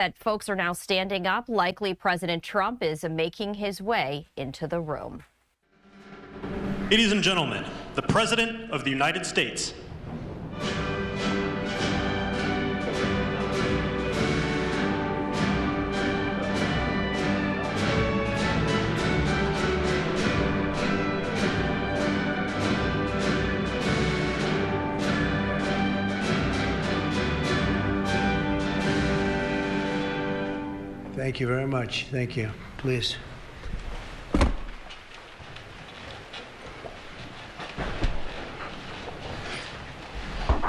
That folks are now standing up. Likely President Trump is making his way into the room. Ladies and gentlemen, the President of the United States. Thank you very much. Thank you. Please.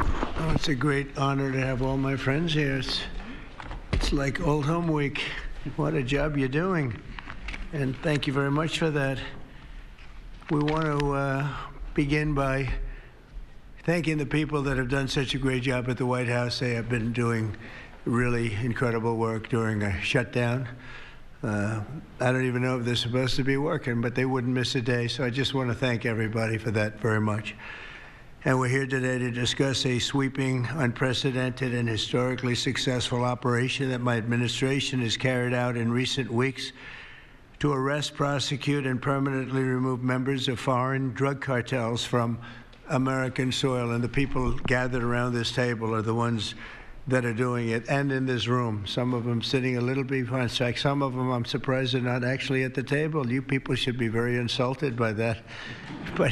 Oh, it's a great honor to have all my friends here. It's like old home week. What a job you're doing. And thank you very much for that. We want to begin by thanking the people that have done such a great job at the White House. They have been doing really incredible work during a shutdown. I don't even know if they're supposed to be working, but they wouldn't miss a day. So I just want to thank everybody for that very much. And we're here today to discuss a sweeping, unprecedented, and historically successful operation that my administration has carried out in recent weeks to arrest, prosecute, and permanently remove members of foreign drug cartels from American soil. And the people gathered around this table are the ones that are doing it, and in this room. Some of them sitting a little behind. Some of them, I'm surprised, are not actually at the table. You people should be very insulted by that. But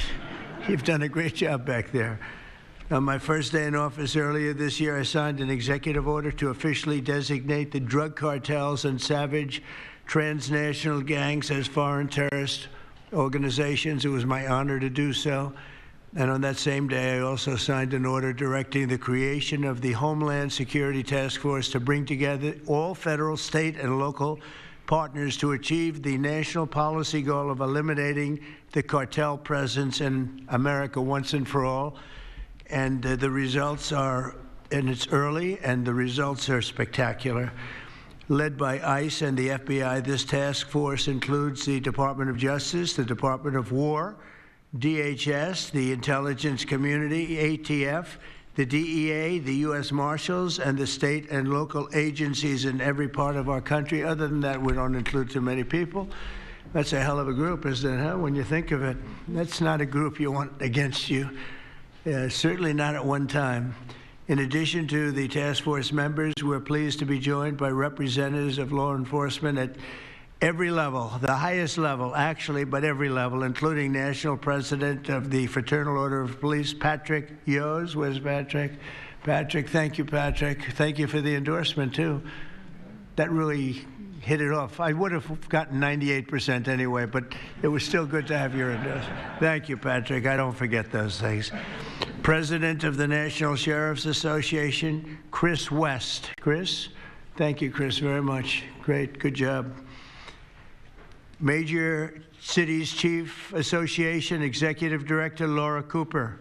you've done a great job back there. On my first day in office earlier this year, I signed an executive order to officially designate the drug cartels and savage transnational gangs as foreign terrorist organizations. It was my honor to do so. And on that same day, I also signed an order directing the creation of the Homeland Security Task Force to bring together all federal, state, and local partners to achieve the national policy goal of eliminating the cartel presence in America once and for all. And the results are, and it's early, and the results are spectacular. Led by ICE and the FBI, this task force includes the Department of Justice, the Department of War, DHS, the intelligence community, ATF, the DEA, the U.S. Marshals, and the state and local agencies in every part of our country. Other than that, we don't include too many people. That's a hell of a group, isn't it, huh? When you think of it. That's not a group you want against you. Certainly not at one time. In addition to the task force members, we're pleased to be joined by representatives of law enforcement at every level, the highest level, actually, but every level, including National President of the Fraternal Order of Police, Patrick Yos. Where's Patrick? Patrick, thank you, Patrick. Thank you for the endorsement, too. That really hit it off. I would have gotten 98% anyway, but it was still good to have your endorsement. Thank you, Patrick. I don't forget those things. President of the National Sheriff's Association, Chris West. Chris? Thank you, Chris, very much. Great. Good job. Major Cities Chief Association Executive Director Laura Cooper.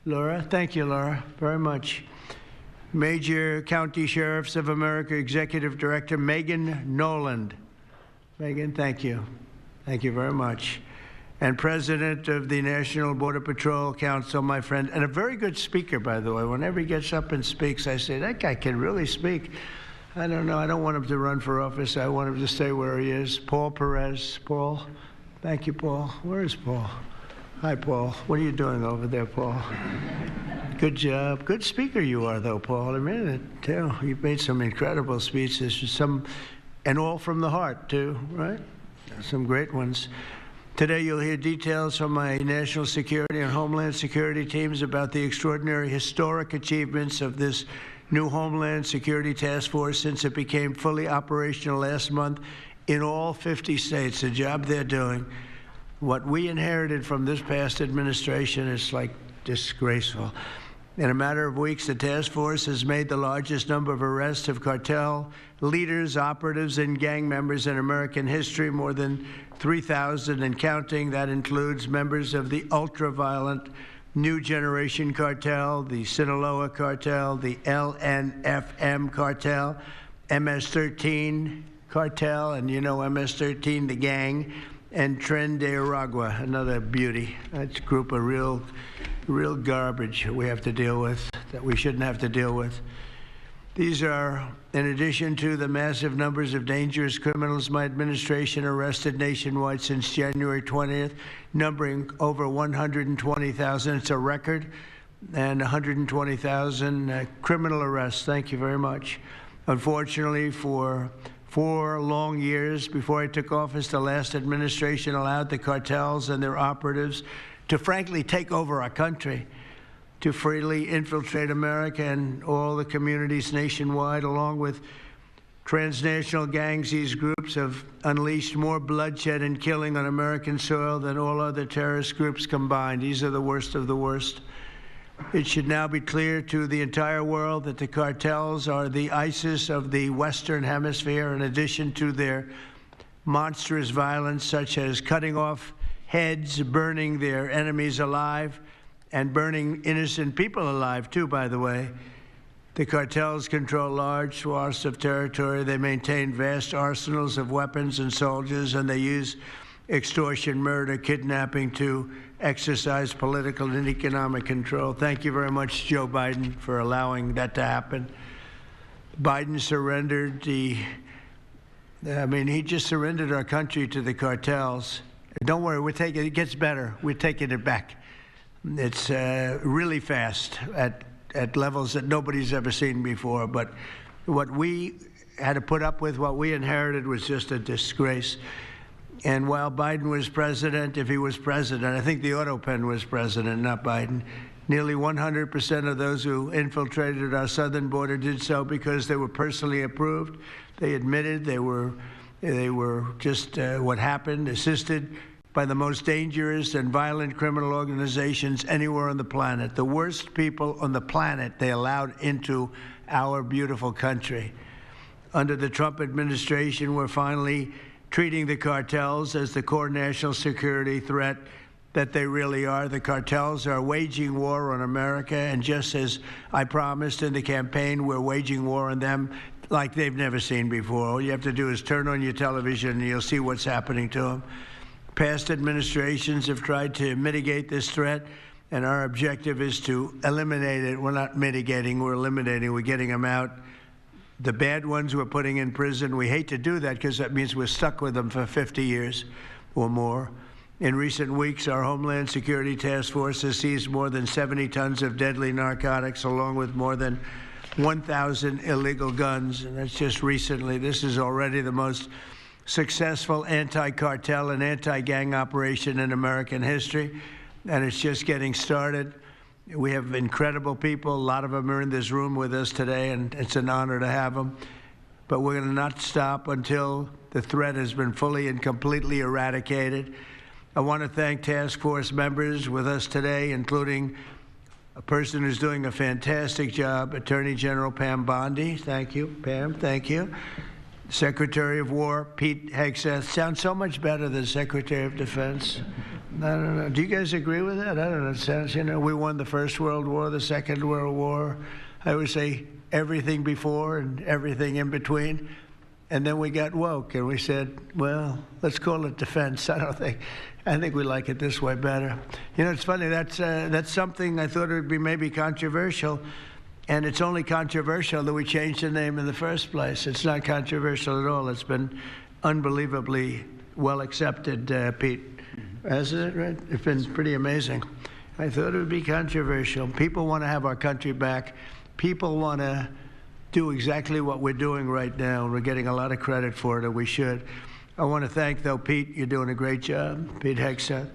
Laura, thank you, Laura, very much. Major County Sheriffs of America Executive Director Megan Noland. Megan, thank you. Thank you very much. And President of the National Border Patrol Council, my friend, and a very good speaker, by the way. Whenever he gets up and speaks, I say, that guy can really speak. I don't know. I don't want him to run for office. I want him to stay where he is. Paul Perez. Paul. Thank you, Paul. Where is Paul? Hi, Paul. What are you doing over there, Paul? Good job. Good speaker you are, though, Paul. I mean it, too. You've made some incredible speeches, and all from the heart, too, right? Some great ones. Today, you'll hear details from my national security and Homeland Security teams about the extraordinary historic achievements of this new Homeland Security Task Force since it became fully operational last month in all 50 states. The job they're doing. What we inherited from this past administration is like disgraceful. In a matter of weeks, the task force has made the largest number of arrests of cartel leaders, operatives, and gang members in American history, more than 3,000 and counting. That includes members of the ultra-violent New Generation Cartel, the Sinaloa Cartel, the LNFM Cartel, MS-13 Cartel, and you know MS-13, the gang, and Tren de Aragua, another beauty. That's a group of real garbage we have to deal with, that we shouldn't have to deal with. These are in addition to the massive numbers of dangerous criminals my administration arrested nationwide since January 20th, numbering over 120,000. It's a record, and 120,000 criminal arrests. Thank you very much. Unfortunately, for 4 long years before I took office, the last administration allowed the cartels and their operatives to frankly take over our country, to freely infiltrate America and all the communities nationwide. Along with transnational gangs, these groups have unleashed more bloodshed and killing on American soil than all other terrorist groups combined. These are the worst of the worst. It should now be clear to the entire world that the cartels are the ISIS of the Western Hemisphere, in addition to their monstrous violence, such as cutting off heads, burning their enemies alive, and burning innocent people alive, too, by the way. The cartels control large swaths of territory. They maintain vast arsenals of weapons and soldiers, and they use extortion, murder, kidnapping to exercise political and economic control. Thank you very much, Joe Biden, for allowing that to happen. Biden surrendered he just surrendered our country to the cartels. Don't worry, it gets better. We're taking it back. It's really fast at levels that nobody's ever seen before. But what we had to put up with, what we inherited, was just a disgrace. And while Biden was president, if he was president, I think the Autopen was president, not Biden, nearly 100% of those who infiltrated our southern border did so because they were personally approved. They admitted they were just what happened, assisted by the most dangerous and violent criminal organizations anywhere on the planet. The worst people on the planet they allowed into our beautiful country. Under the Trump administration, we're finally treating the cartels as the core national security threat that they really are. The cartels are waging war on America, and just as I promised in the campaign, we're waging war on them like they've never seen before. All you have to do is turn on your television and you'll see what's happening to them. Past administrations have tried to mitigate this threat, and our objective is to eliminate it. We're not mitigating, we're eliminating. We're getting them out. The bad ones we're putting in prison. We hate to do that because that means we're stuck with them for 50 years or more. In recent weeks, our Homeland Security Task Forces seized more than 70 tons of deadly narcotics, along with more than 1,000 illegal guns. And that's just recently. This is already the most successful anti-cartel and anti-gang operation in American history, and it's just getting started. We have incredible people. A lot of them are in this room with us today, and it's an honor to have them. But we're going to not stop until the threat has been fully and completely eradicated. I want to thank task force members with us today, including a person who's doing a fantastic job, Attorney General Pam Bondi. Thank you, Pam. Thank you. Secretary of War Pete Hegseth. Sounds so much better than Secretary of Defense. I don't know. Do you guys agree with that? I don't know. It sounds, we won the First World War, the Second World War. I would say everything before and everything in between. And then we got woke and we said, well, let's call it defense. I think we like it this way better. It's funny. That's something I thought it would be maybe controversial. And it's only controversial that we changed the name in the first place. It's not controversial at all. It's been unbelievably well accepted, Pete. Hasn't it, right? It's been pretty amazing. I thought it would be controversial. People want to have our country back. People want to do exactly what we're doing right now, and we're getting a lot of credit for it, and we should. I want to thank, though, Pete. You're doing a great job, Pete Hegseth.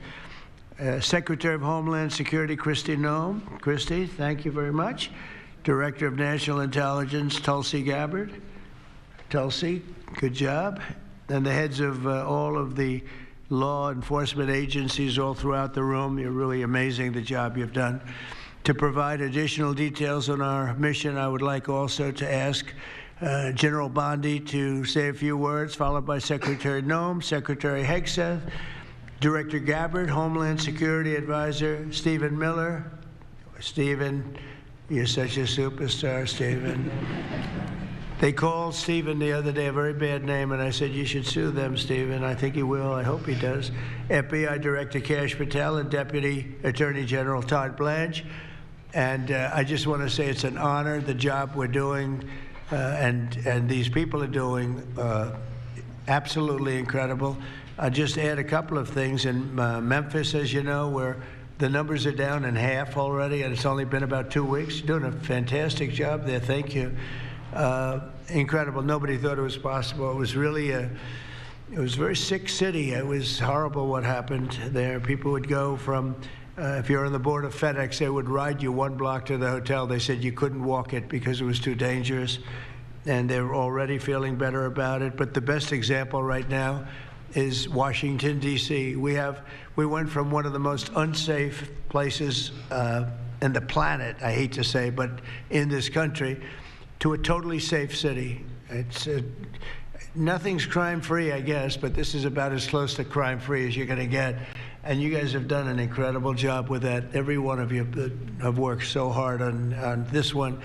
Secretary of Homeland Security, Noem. Christy, thank you very much. Director of National Intelligence, Tulsi Gabbard. Tulsi, good job. And the heads of all of the law enforcement agencies all throughout the room. You're really amazing, the job you've done. To provide additional details on our mission, I would like also to ask General Bondi to say a few words, followed by Secretary Noem, Secretary Hegseth, Director Gabbard, Homeland Security Advisor Stephen Miller. Stephen, you're such a superstar, Stephen. They called Stephen the other day a very bad name, and I said, you should sue them, Stephen. I think he will. I hope he does. FBI Director Kash Patel and Deputy Attorney General Todd Blanche. And I just want to say it's an honor, the job we're doing. and these people are doing absolutely incredible. I'll just add a couple of things. In Memphis, as you know, where the numbers are down in half already, and it's only been about 2 weeks. Doing a fantastic job there. Thank you. Incredible. Nobody thought it was possible. It was really it was a very sick city. It was horrible what happened there. People would go from, if you're on the board of FedEx, they would ride you 1 block to the hotel. They said you couldn't walk it because it was too dangerous, and they're already feeling better about it. But the best example right now is Washington, D.C. We went from one of the most unsafe places in the planet, I hate to say, but in this country, to a totally safe city. It's nothing's crime-free, I guess, but this is about as close to crime-free as you're going to get. And you guys have done an incredible job with that. Every one of you have worked so hard on this one,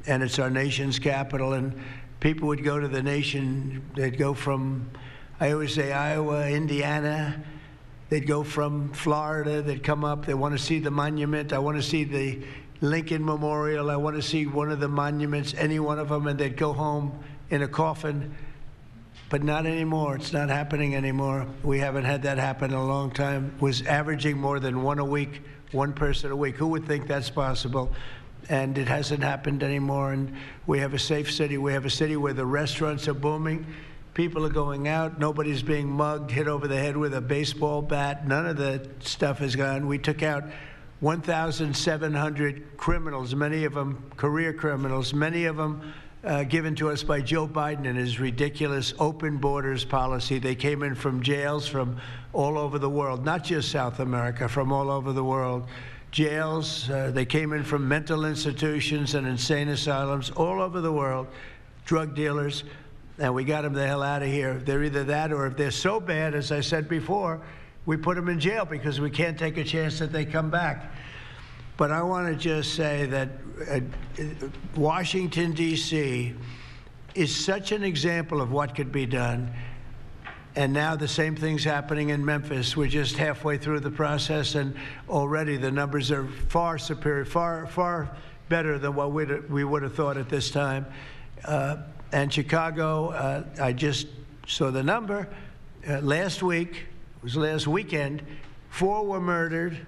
and it's our nation's capital. And people would go to the nation, they'd go from, I always say, Iowa, Indiana. They'd go from Florida. They'd come up. They want to see the monument. I want to see the Lincoln Memorial. I want to see one of the monuments, any one of them, and they'd go home in a coffin. But not anymore. It's not happening anymore. We haven't had that happen in a long time. It was averaging more than one a week, one person a week. Who would think that's possible? And it hasn't happened anymore. And we have a safe city. We have a city where the restaurants are booming. People are going out. Nobody's being mugged, hit over the head with a baseball bat. None of the stuff is gone. We took out 1,700 criminals, many of them career criminals, many of them given to us by Joe Biden and his ridiculous open borders policy. They came in from jails from all over the world, not just South America, from all over the world. Jails, they came in from mental institutions and insane asylums all over the world, drug dealers, and we got them the hell out of here. They're either that, or if they're so bad, as I said before, we put them in jail because we can't take a chance that they come back. But I want to just say that Washington, D.C. is such an example of what could be done. And now the same thing's happening in Memphis. We're just halfway through the process, and already the numbers are far superior, far better than what we would have thought at this time. And Chicago, I just saw the number. Last week, it was last weekend, 4 were murdered,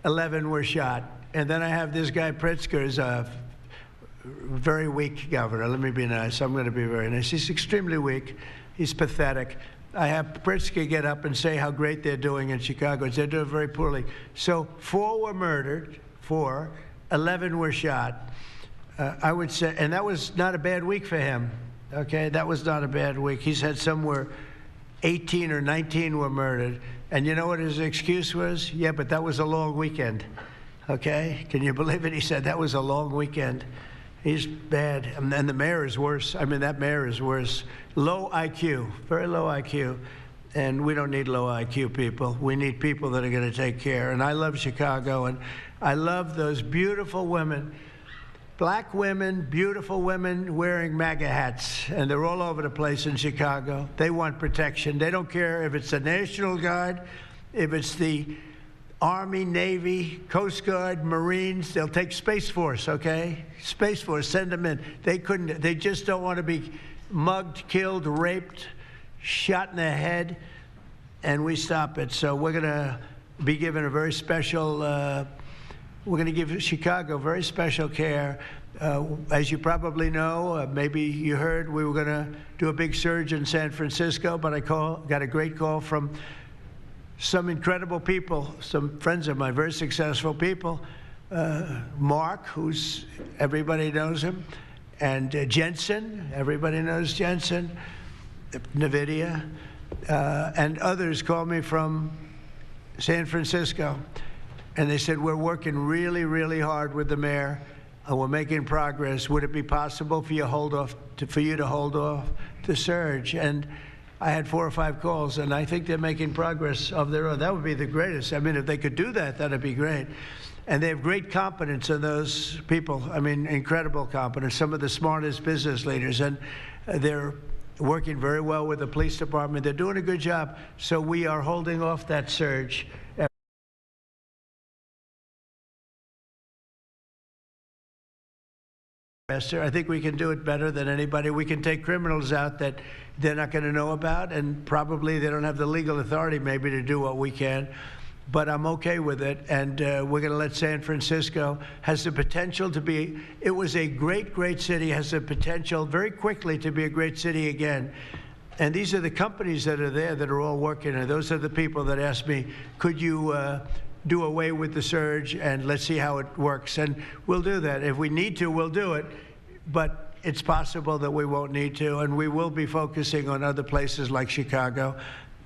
11 were shot. And then I have this guy Pritzker, is a very weak governor. Let me be nice. I'm going to be very nice. He's extremely weak. He's pathetic. I have Pritzker get up and say how great they're doing in Chicago. They're doing very poorly. So 4 were murdered, 4, 11 were shot. I would say, and that was not a bad week for him. Okay, that was not a bad week. He's had somewhere 18 or 19 were murdered. And you know what his excuse was? Yeah, but that was a long weekend. Okay? Can you believe it? He said that was a long weekend. He's bad. And the mayor is worse. I mean, that mayor is worse. Low IQ, very low IQ. And we don't need low IQ people. We need people that are going to take care. And I love Chicago, and I love those beautiful women, black women, beautiful women wearing MAGA hats, and they're all over the place in Chicago. They want protection. They don't care if it's the National Guard, if it's the Army, Navy, Coast Guard, Marines. They'll take Space Force, okay? Space Force, send them in. They just don't want to be mugged, killed, raped, shot in the head, and we stop it. So we're going to be given a very special, we're going to give Chicago very special care. As you probably know, maybe you heard, we were going to do a big surge in San Francisco, but I got a great call from some incredible people, some friends of mine, very successful people. Mark, everybody knows him, and Jensen, everybody knows Jensen, NVIDIA, and others called me from San Francisco. And they said, we're working really, really hard with the mayor, and we're making progress. Would it be possible for you to hold off the surge? And I had 4 or 5 calls, and I think they're making progress of their own. That would be the greatest. I mean, if they could do that, that'd be great. And they have great competence in those people. I mean, incredible competence, some of the smartest business leaders. And they're working very well with the police department. They're doing a good job. So we are holding off that surge. faster. I think we can do it better than anybody. We can take criminals out that they're not going to know about, and probably they don't have the legal authority maybe to do what we can. But I'm okay with it, and we're going to let San Francisco, has the potential to be, it was a great, great city, has the potential very quickly to be a great city again. And these are the companies that are there that are all working, and those are the people that asked me, could you do away with the surge, and let's see how it works. And we'll do that. If we need to, we'll do it. But it's possible that we won't need to, and we will be focusing on other places like Chicago.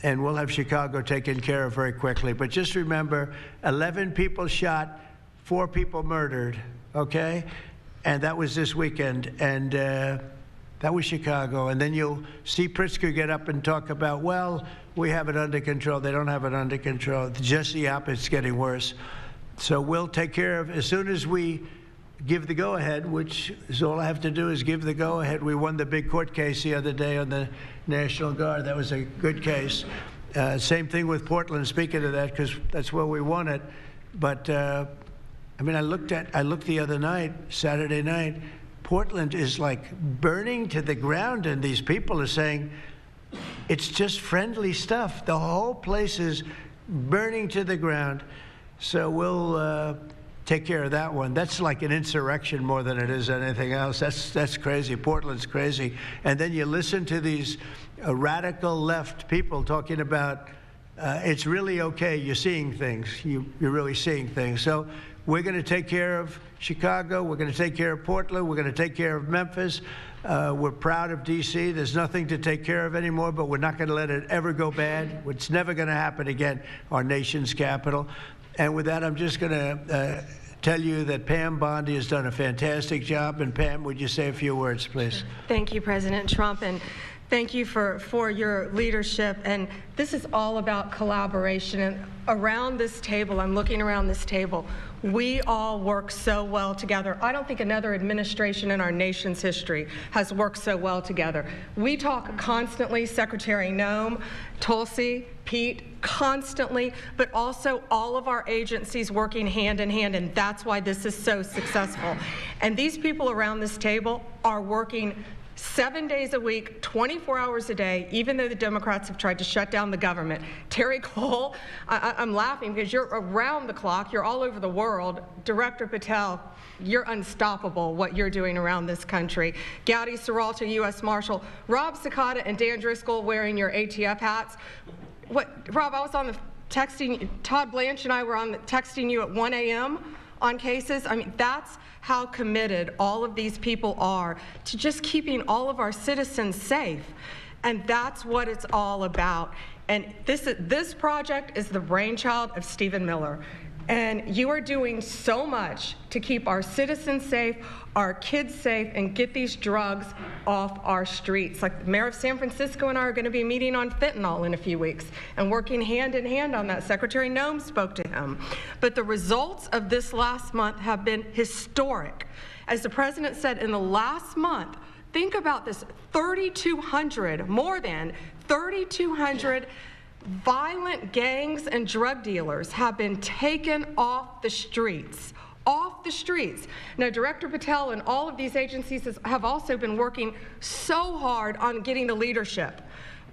And we'll have Chicago taken care of very quickly. But just remember, 11 people shot, 4 people murdered, okay? And that was this weekend. And that was Chicago. And then you'll see Pritzker get up and talk about, well, we have it under control. They don't have it under control. Just the opposite, it's getting worse. So we'll take care of, as soon as we give the go-ahead, which is all I have to do is give the go-ahead. We won the big court case the other day on the National Guard. That was a good case. Same thing with Portland, speaking of that, because that's where we won it. But, I mean, I looked the other night, Saturday night, Portland is like burning to the ground, and these people are saying it's just friendly stuff. The whole place is burning to the ground. So we'll take care of that one. That's like an insurrection more than it is anything else. That's crazy. Portland's crazy. And then you listen to these radical left people talking about it's really okay. You're seeing things. You're really seeing things. So we're going to take care of Chicago. We're going to take care of Portland. We're going to take care of Memphis. We're proud of D.C. There's nothing to take care of anymore, but we're not going to let it ever go bad. It's never going to happen again, our nation's capital. And with that, I'm just going to tell you that Pam Bondi has done a fantastic job. And Pam, would you say a few words, please? Thank you, President Trump, and thank you for your leadership. And this is all about collaboration. And around this table, I'm looking around this table, we all work so well together. I don't think another administration in our nation's history has worked so well together. We talk constantly, Secretary Noem, Tulsi, Pete, constantly, but also all of our agencies working hand in hand, and that's why this is so successful. And these people around this table are working 7 days a week, 24 hours a day, even though the Democrats have tried to shut down the government. Terry Cole, I'm laughing because you're around the clock, you're all over the world. Director Patel, you're unstoppable, what you're doing around this country. Gowdy Serralta, U.S. Marshal, Rob Sakata and Dan Driscoll wearing your ATF hats. Rob, I was on the texting, Todd, Blanche and I were on the texting you at 1 a.m. on cases. I mean, that's how committed all of these people are to just keeping all of our citizens safe. And that's what it's all about. And this project is the brainchild of Stephen Miller. And you are doing so much to keep our citizens safe, our kids safe, and get these drugs off our streets. Like the mayor of San Francisco and I are going to be meeting on fentanyl in a few weeks and working hand in hand on that. Secretary Noem spoke to him. But the results of this last month have been historic. As the president said, in the last month, think about this, 3,200, more than 3,200 violent gangs and drug dealers have been taken off the streets. Off the streets. Now, Director Patel and all of these agencies have also been working so hard on getting the leadership.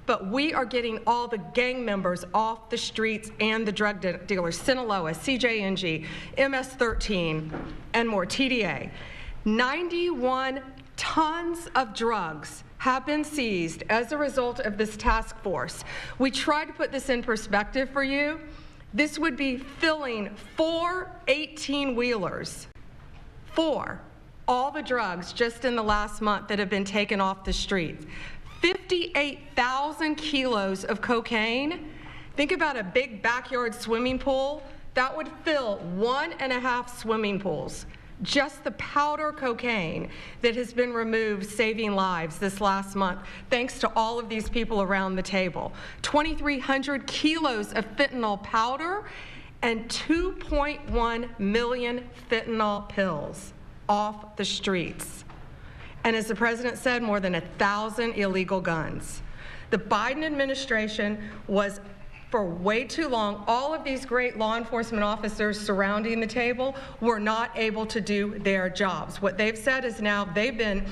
But we are getting all the gang members off the streets and the drug dealers, Sinaloa, CJNG, MS-13, and more, TDA. 91 tons of drugs have been seized as a result of this task force. We tried to put this in perspective for you. This would be filling 4 18-wheelers. 4. All the drugs just in the last month that have been taken off the streets. 58,000 kilos of cocaine. Think about a big backyard swimming pool. That would fill 1.5 swimming pools. Just the powder cocaine that has been removed, saving lives this last month, thanks to all of these people around the table. 2,300 kilos of fentanyl powder and 2.1 million fentanyl pills off the streets. And as the president said, more than 1,000 illegal guns. The Biden administration was For way too long, all of these great law enforcement officers surrounding the table were not able to do their jobs. What they've said is now they've been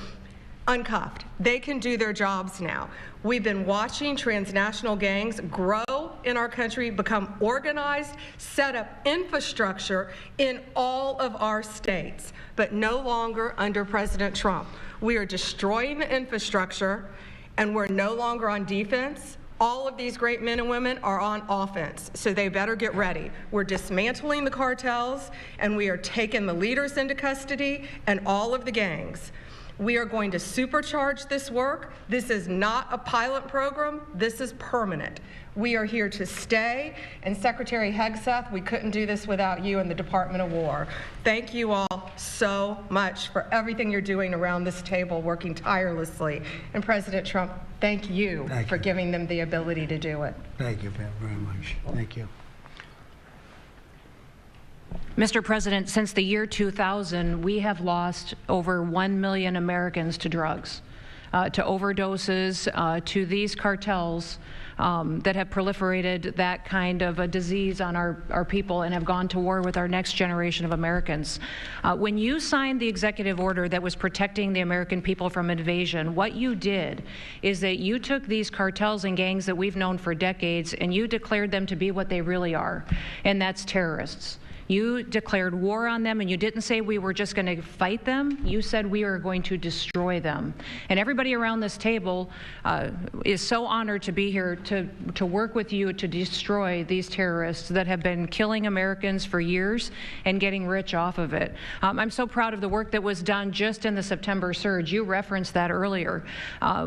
uncuffed. They can do their jobs now. We've been watching transnational gangs grow in our country, become organized, set up infrastructure in all of our states, but no longer under President Trump. We are destroying the infrastructure, and we're no longer on defense. All of these great men and women are on offense, so they better get ready. We're dismantling the cartels, and we are taking the leaders into custody and all of the gangs. We are going to supercharge this work. This is not a pilot program. This is permanent. We are here to stay. And Secretary Hegseth, we couldn't do this without you and the Department of War. Thank you all so much for everything you're doing around this table, working tirelessly. And President Trump, thank you for giving them the ability to do it. Thank you, Pam, very much. Thank you. Mr. President, since the year 2000, we have lost over 1 million Americans to drugs, to overdoses, to these cartels that have proliferated that kind of a disease on our people and have gone to war with our next generation of Americans. When you signed the executive order that was protecting the American people from invasion, what you did is that you took these cartels and gangs that we've known for decades and you declared them to be what they really are, and that's terrorists. You declared war on them, and you didn't say we were just going to fight them. You said we are going to destroy them. And everybody around this table is so honored to be here to work with you to destroy these terrorists that have been killing Americans for years and getting rich off of it. I'm so proud of the work that was done just in the September surge. You referenced that earlier.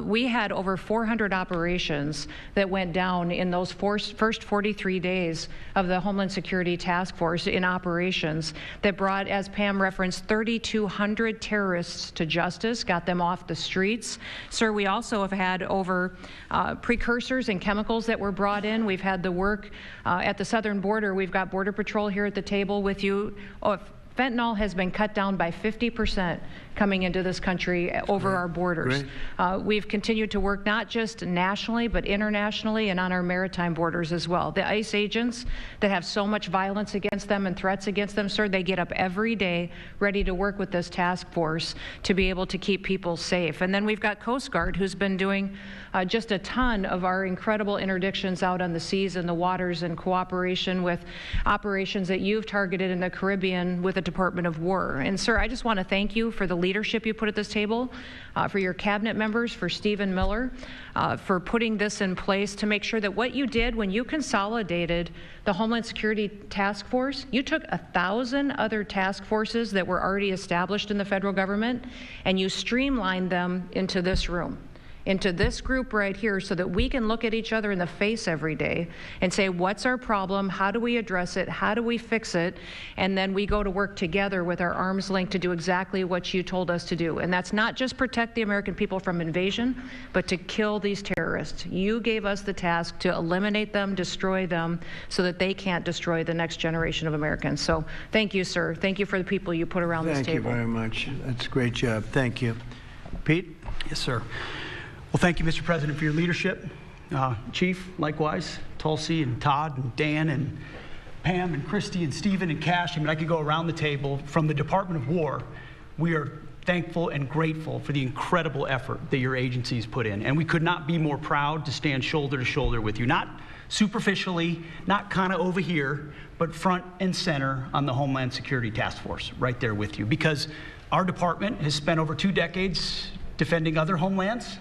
We had over 400 operations that went down in those first 43 days of the Homeland Security Task Force in operations that brought, as Pam referenced, 3,200 terrorists to justice, got them off the streets. Sir, we also have had over precursors and chemicals that were brought in. We've had the work at the southern border. We've got Border Patrol here at the table with you. Fentanyl has been cut down by 50% coming into this country over our borders. We've continued to work not just nationally, but internationally and on our maritime borders as well. The ICE agents that have so much violence against them and threats against them, sir, they get up every day ready to work with this task force to be able to keep people safe. And then we've got Coast Guard, who's been doing just a ton of our incredible interdictions out on the seas and the waters in cooperation with operations that you've targeted in the Caribbean with the Department of War. And sir, I just want to thank you for the leadership you put at this table, for your cabinet members, for Stephen Miller, for putting this in place to make sure that what you did when you consolidated the Homeland Security Task Force, you took 1,000 other task forces that were already established in the federal government and you streamlined them into this room, into this group right here, so that we can look at each other in the face every day and say, what's our problem? How do we address it? How do we fix it? And then we go to work together with our arms linked to do exactly what you told us to do. And that's not just protect the American people from invasion, but to kill these terrorists. You gave us the task to eliminate them, destroy them, so that they can't destroy the next generation of Americans. So thank you, sir. Thank you for the people you put around this table. Thank you very much. That's a great job. Thank you. Pete? Yes, sir. Well, thank you, Mr. President, for your leadership. Chief, likewise, Tulsi and Todd and Dan and Pam and Christy and Stephen and Kash. I mean, I could go around the table. From the Department of War, we are thankful and grateful for the incredible effort that your agencies put in. And we could not be more proud to stand shoulder to shoulder with you, not superficially, not kind of over here, but front and center on the Homeland Security Task Force, right there with you. Because our department has spent over 2 decades defending other homelands,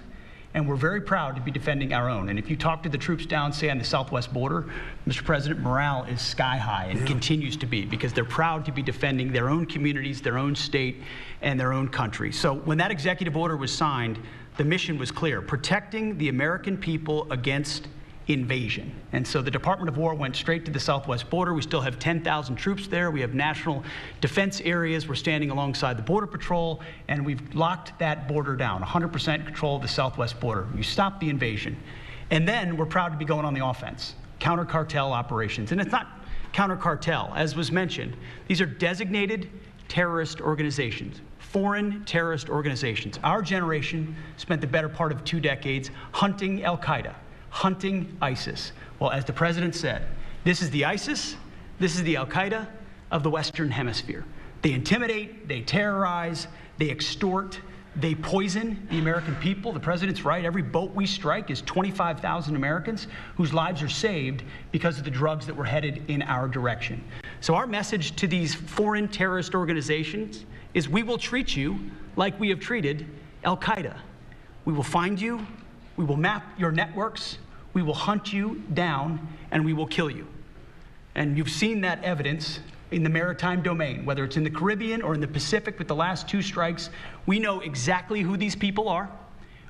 and we're very proud to be defending our own. And if you talk to the troops down, say, on the southwest border, Mr. President, morale is sky high and continues to be, because they're proud to be defending their own communities, their own state, and their own country. So when that executive order was signed, the mission was clear: protecting the American people against invasion. And so the Department of War went straight to the southwest border. We still have 10,000 troops there. We have national defense areas. We're standing alongside the Border Patrol, and we've locked that border down, 100% control of the southwest border. You stop the invasion. And then we're proud to be going on the offense, counter-cartel operations. And it's not counter-cartel, as was mentioned. These are designated terrorist organizations, foreign terrorist organizations. Our generation spent the better part of 2 decades hunting al-Qaeda, hunting ISIS. Well, as the president said, this is the ISIS, this is the Al-Qaeda of the Western Hemisphere. They intimidate, they terrorize, they extort, they poison the American people. The president's right. Every boat we strike is 25,000 Americans whose lives are saved because of the drugs that were headed in our direction. So our message to these foreign terrorist organizations is we will treat you like we have treated Al-Qaeda. We will find you, we will map your networks, we will hunt you down, and we will kill you. And you've seen that evidence in the maritime domain, whether it's in the Caribbean or in the Pacific with the last 2 strikes. We know exactly who these people are.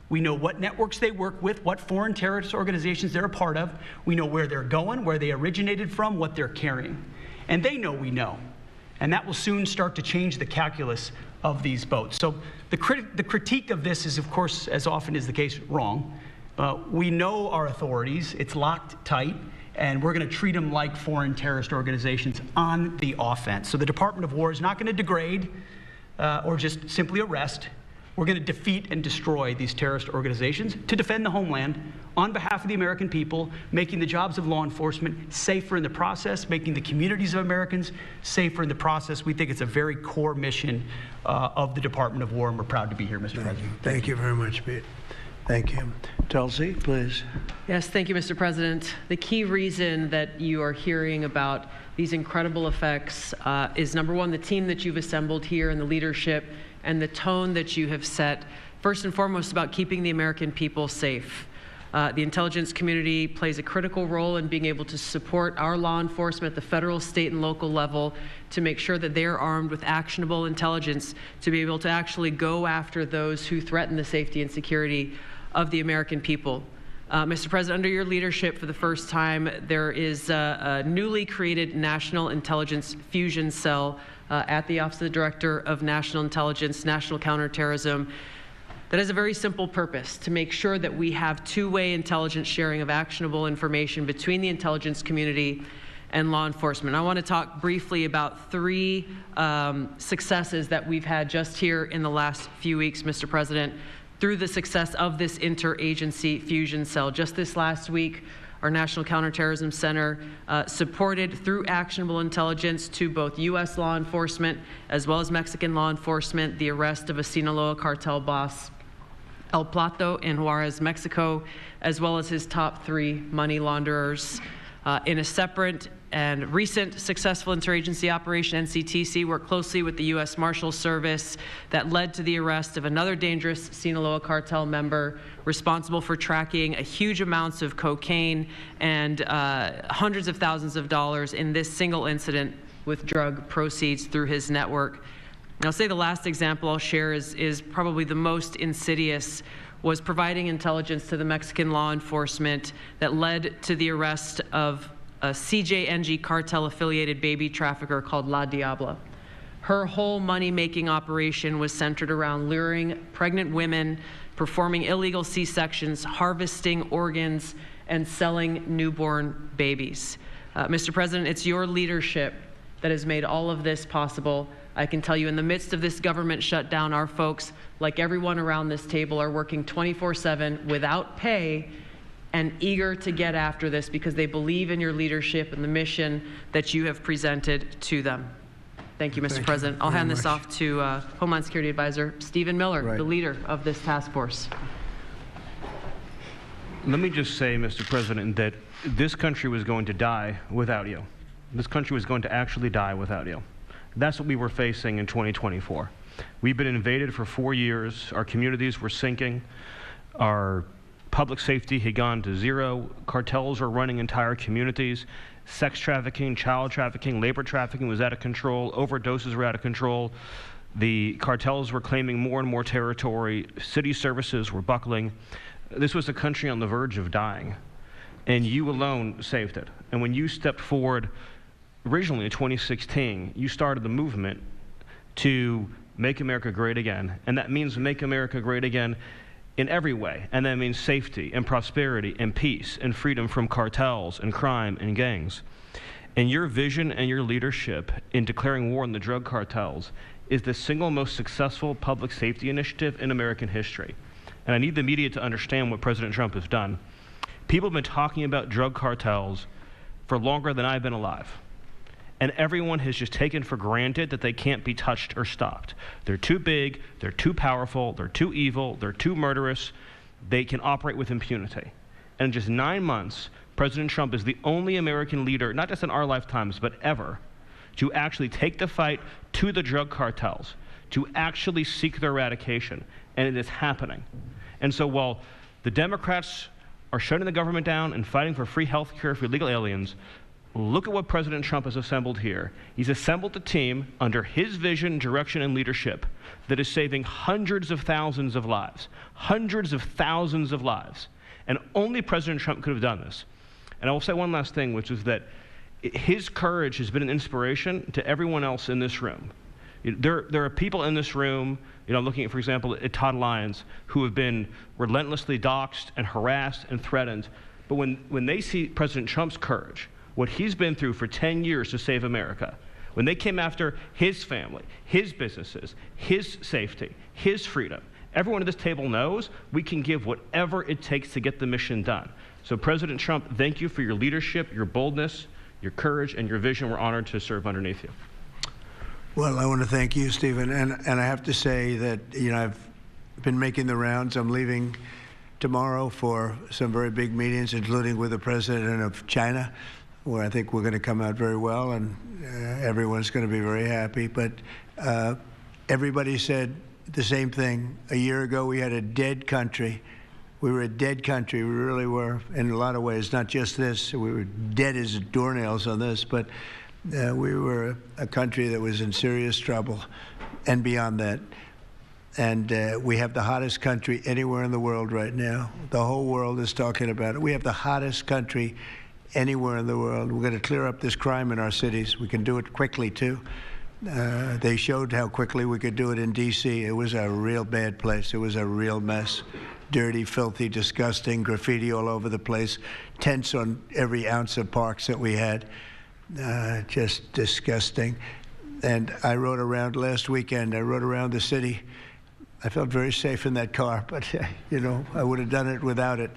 We know what networks they work with, what foreign terrorist organizations they're a part of. We know where they're going, where they originated from, what they're carrying. And they know we know. And that will soon start to change the calculus of these boats. So the critique of this is, of course, as often is the case, wrong. We know our authorities. It's locked tight. And we're going to treat them like foreign terrorist organizations on the offense. So the Department of War is not going to degrade or just simply arrest. We're going to defeat and destroy these terrorist organizations to defend the homeland on behalf of the American people, making the jobs of law enforcement safer in the process, making the communities of Americans safer in the process. We think it's a very core mission of the Department of War, and we're proud to be here, Mr. President. Thank you very much, Pete. Thank you. Tulsi, please. Yes, thank you, Mr. President. The key reason that you are hearing about these incredible effects is, number one, the team that you've assembled here and the leadership and the tone that you have set, first and foremost, about keeping the American people safe. The intelligence community plays a critical role in being able to support our law enforcement at the federal, state, and local level to make sure that they're armed with actionable intelligence to be able to actually go after those who threaten the safety and security of the American people. Mr. President, under your leadership, for the first time, there is a newly created National Intelligence Fusion Cell at the Office of the Director of National Intelligence, National Counterterrorism, that has a very simple purpose: to make sure that we have two-way intelligence sharing of actionable information between the intelligence community and law enforcement. I want to talk briefly about 3 successes that we've had just here in the last few weeks, Mr. President, through the success of this interagency fusion cell. Just this last week, our National Counterterrorism Center supported, through actionable intelligence to both U.S. law enforcement as well as Mexican law enforcement, the arrest of a Sinaloa cartel boss, El Plato, in Juarez, Mexico, as well as his top 3 money launderers. In a separate and recent successful interagency operation, NCTC worked closely with the U.S. Marshals Service that led to the arrest of another dangerous Sinaloa cartel member responsible for tracking huge amounts of cocaine and hundreds of thousands of dollars in this single incident with drug proceeds through his network. And I'll say the last example I'll share is probably the most insidious, was providing intelligence to the Mexican law enforcement that led to the arrest of a CJNG cartel-affiliated baby trafficker called La Diabla. Her whole money-making operation was centered around luring pregnant women, performing illegal C-sections, harvesting organs, and selling newborn babies. Mr. President, it's your leadership that has made all of this possible. I can tell you, in the midst of this government shutdown, our folks, like everyone around this table, are working 24/7 without pay and eager to get after this because they believe in your leadership and the mission that you have presented to them. Thank you, Mr. President. I'll hand this off to Homeland Security Advisor Stephen Miller, the leader of this task force. Let me just say, Mr. President, that this country was going to die without you. This country was going to actually die without you. That's what we were facing in 2024. We've been invaded for 4 years. Our communities were sinking. Our public safety had gone to zero. Cartels were running entire communities. Sex trafficking, child trafficking, labor trafficking was out of control. Overdoses were out of control. The cartels were claiming more and more territory. City services were buckling. This was a country on the verge of dying, and you alone saved it. And when you stepped forward originally in 2016, you started the movement to make America great again. And that means make America great again in every way. And that means safety and prosperity and peace and freedom from cartels and crime and gangs. And your vision and your leadership in declaring war on the drug cartels is the single most successful public safety initiative in American history. And I need the media to understand what President Trump has done. People have been talking about drug cartels for longer than I've been alive. And everyone has just taken for granted that they can't be touched or stopped. They're too big, they're too powerful, they're too evil, they're too murderous. They can operate with impunity. And in just 9 months, President Trump is the only American leader, not just in our lifetimes, but ever, to actually take the fight to the drug cartels, to actually seek their eradication. And it is happening. And so while the Democrats are shutting the government down and fighting for free health care for illegal aliens, look at what President Trump has assembled here. He's assembled a team under his vision, direction, and leadership that is saving hundreds of thousands of lives. Hundreds of thousands of lives. And only President Trump could have done this. And I will say one last thing, which is that his courage has been an inspiration to everyone else in this room. There are people in this room, looking at, for example, at Todd Lyons, who have been relentlessly doxxed and harassed and threatened. But when they see President Trump's courage, what he's been through for 10 years to save America, when they came after his family, his businesses, his safety, his freedom, everyone at this table knows we can give whatever it takes to get the mission done. So President Trump, thank you for your leadership, your boldness, your courage, and your vision. We're honored to serve underneath you. Well, I want to thank you, Stephen. And I have to say that, I've been making the rounds. I'm leaving tomorrow for some very big meetings, including with the president of China, where I think we're going to come out very well, and everyone's going to be very happy. But everybody said the same thing. A year ago, we had a dead country. We were a dead country. We really were, in a lot of ways, not just this. We were dead as doornails on this, but we were a country that was in serious trouble and beyond that. And we have the hottest country anywhere in the world right now. The whole world is talking about it. We have the hottest country anywhere in the world. We're going to clear up this crime in our cities. We can do it quickly, too. They showed how quickly we could do it in D.C. It was a real bad place. It was a real mess. Dirty, filthy, disgusting, graffiti all over the place, tents on every ounce of parks that we had. Just disgusting. And I rode around last weekend. I rode around the city. I felt very safe in that car, but, I would have done it without it.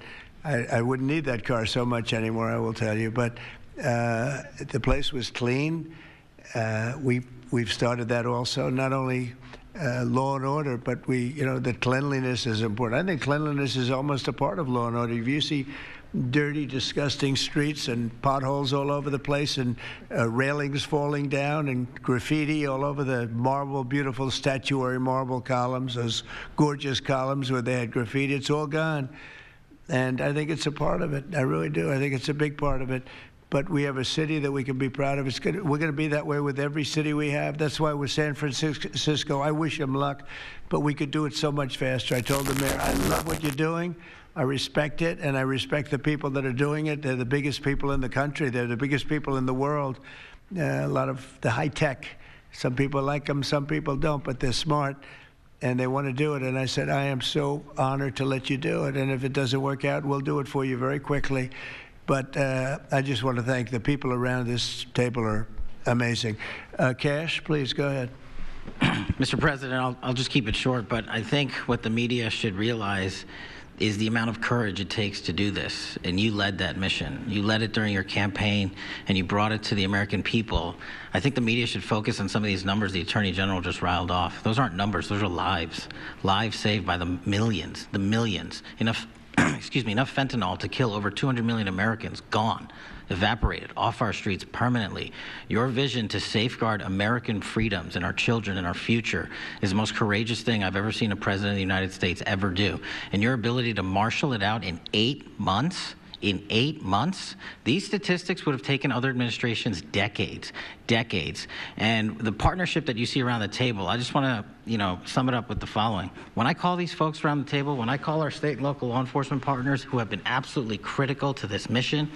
I wouldn't need that car so much anymore, I will tell you. But the place was clean. We've started that also, not only law and order, but the cleanliness is important. I think cleanliness is almost a part of law and order. If you see dirty, disgusting streets and potholes all over the place and railings falling down and graffiti all over the marble, beautiful statuary marble columns, those gorgeous columns where they had graffiti, it's all gone. And I think it's a part of it. I really do. I think it's a big part of it. But we have a city that we can be proud of. We're going to be that way with every city we have. That's why with San Francisco, I wish them luck, but we could do it so much faster. I told the mayor, I love what you're doing. I respect it, and I respect the people that are doing it. They're the biggest people in the country. They're the biggest people in the world. A lot of the high tech. Some people like them, some people don't, but they're smart, and they want to do it. And I said, I am so honored to let you do it, and if it doesn't work out, we'll do it for you very quickly. But I just want to thank the people around this table are amazing. Kash, please go ahead. Mr. President, I'll just keep it short, but I think what the media should realize is the amount of courage it takes to do this. And you led that mission. You led it during your campaign, and you brought it to the American people. I think the media should focus on some of these numbers the Attorney General just riled off. Those aren't numbers, those are lives. Lives saved by the millions. Enough enough fentanyl to kill over 200 million Americans, gone, evaporated off our streets permanently. Your vision to safeguard American freedoms and our children and our future is the most courageous thing I've ever seen a president of the United States ever do. And your ability to marshal it out in 8 months, these statistics would have taken other administrations decades. And the partnership that you see around the table, I just want to, sum it up with the following. When I call these folks around the table, when I call our state and local law enforcement partners who have been absolutely critical to this mission,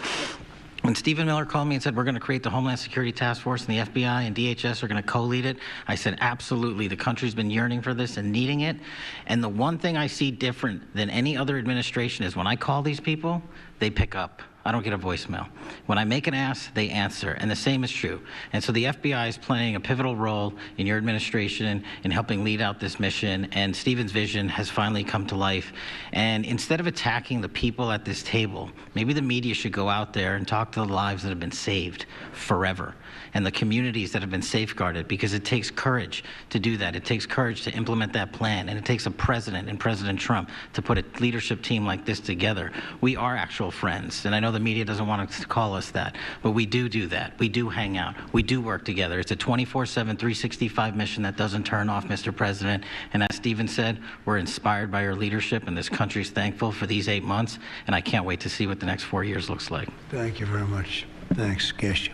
when Stephen Miller called me and said, we're going to create the Homeland Security Task Force and the FBI and DHS are going to co-lead it, I said, absolutely. The country's been yearning for this and needing it. And the one thing I see different than any other administration is when I call these people, they pick up. I don't get a voicemail. When I make an ask, they answer, and the same is true. And so the FBI is playing a pivotal role in your administration in helping lead out this mission, and Stephen's vision has finally come to life. And instead of attacking the people at this table, maybe the media should go out there and talk to the lives that have been saved forever and the communities that have been safeguarded, because it takes courage to do that. It takes courage to implement that plan, and it takes a president and President Trump to put a leadership team like this together. We are actual friends, and I know the media doesn't want to call us that, but we do that. We do hang out. We do work together. It's a 24/7, 365 mission that doesn't turn off, Mr. President. And as Stephen said, we're inspired by your leadership, and this country's thankful for these 8 months, and I can't wait to see what the next 4 years looks like. Thank you very much. Thanks, Kash.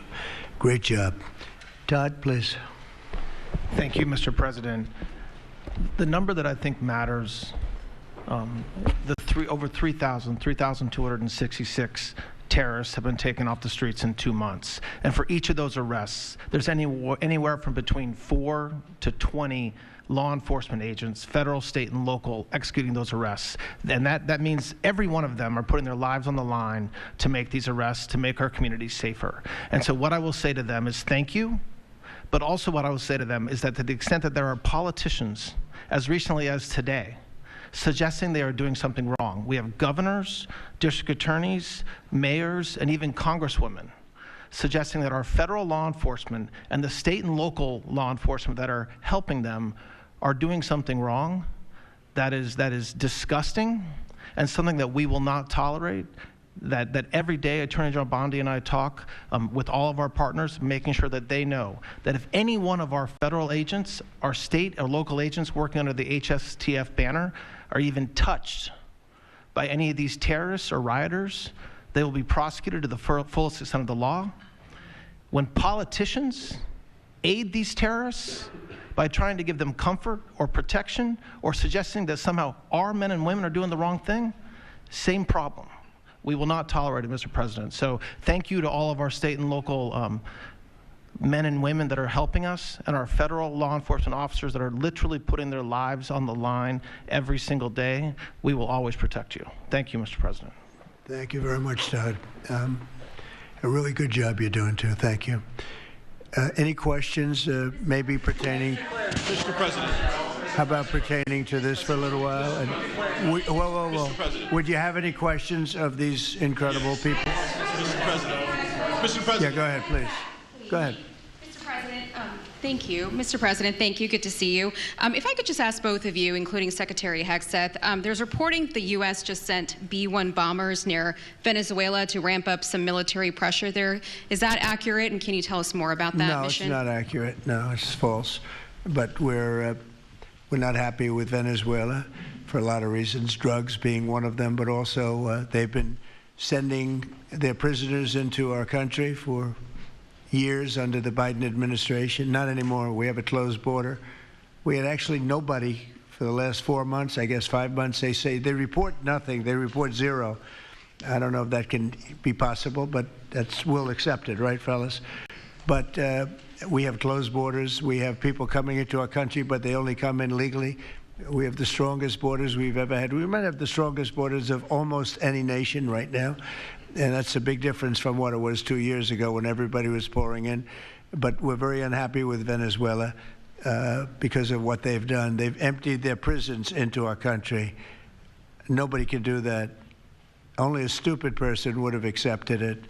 Great job. Todd, please. Thank you, Mr. President. The number that I think matters, over 3,266 terrorists have been taken off the streets in 2 months. And for each of those arrests, there's anywhere from between 4 to 20 law enforcement agents, federal, state, and local, executing those arrests. And that means every one of them are putting their lives on the line to make these arrests, to make our communities safer. And so what I will say to them is thank you, but also what I will say to them is that to the extent that there are politicians, as recently as today, suggesting they are doing something wrong. We have governors, district attorneys, mayors, and even congresswomen suggesting that our federal law enforcement and the state and local law enforcement that are helping them are doing something wrong. That is disgusting and something that we will not tolerate. That every day Attorney General Bondi and I talk with all of our partners, making sure that they know that if any one of our federal agents, our state or local agents working under the HSTF banner are even touched by any of these terrorists or rioters, they will be prosecuted to the fullest extent of the law. When politicians aid these terrorists by trying to give them comfort or protection or suggesting that somehow our men and women are doing the wrong thing, same problem. We will not tolerate it, Mr. President. So thank you to all of our state and local men and women that are helping us, and our federal law enforcement officers that are literally putting their lives on the line every single day. We will always protect you. Thank you, Mr. President. Thank you very much, Todd. A really good job you're doing, too. Thank you. Any questions maybe pertaining? Mr. President. How about pertaining to this for a little while? And whoa. Mr. President. Would you have any questions of these incredible people? Mr. President. Mr. President. Yeah, go ahead, please. Go ahead. Mr. President, thank you. Mr. President, thank you. Good to see you. If I could just ask both of you, including Secretary Hegseth, there's reporting the U.S. just sent B-1 bombers near Venezuela to ramp up some military pressure there. Is that accurate, and can you tell us more about that mission? No, it's not accurate. No, it's false. But we're not happy with Venezuela for a lot of reasons, drugs being one of them, but also they've been sending their prisoners into our country for years under the Biden administration. Not anymore. We have a closed border. We had actually nobody for the last 4 months, I guess 5 months. They say they report nothing. They report zero. I don't know if that can be possible, but we'll accept it, right, fellas? But we have closed borders. We have people coming into our country, but they only come in legally. We have the strongest borders we've ever had. We might have the strongest borders of almost any nation right now. And that's a big difference from what it was 2 years ago when everybody was pouring in. But we're very unhappy with Venezuela because of what they've done. They've emptied their prisons into our country. Nobody can do that. Only a stupid person would have accepted it.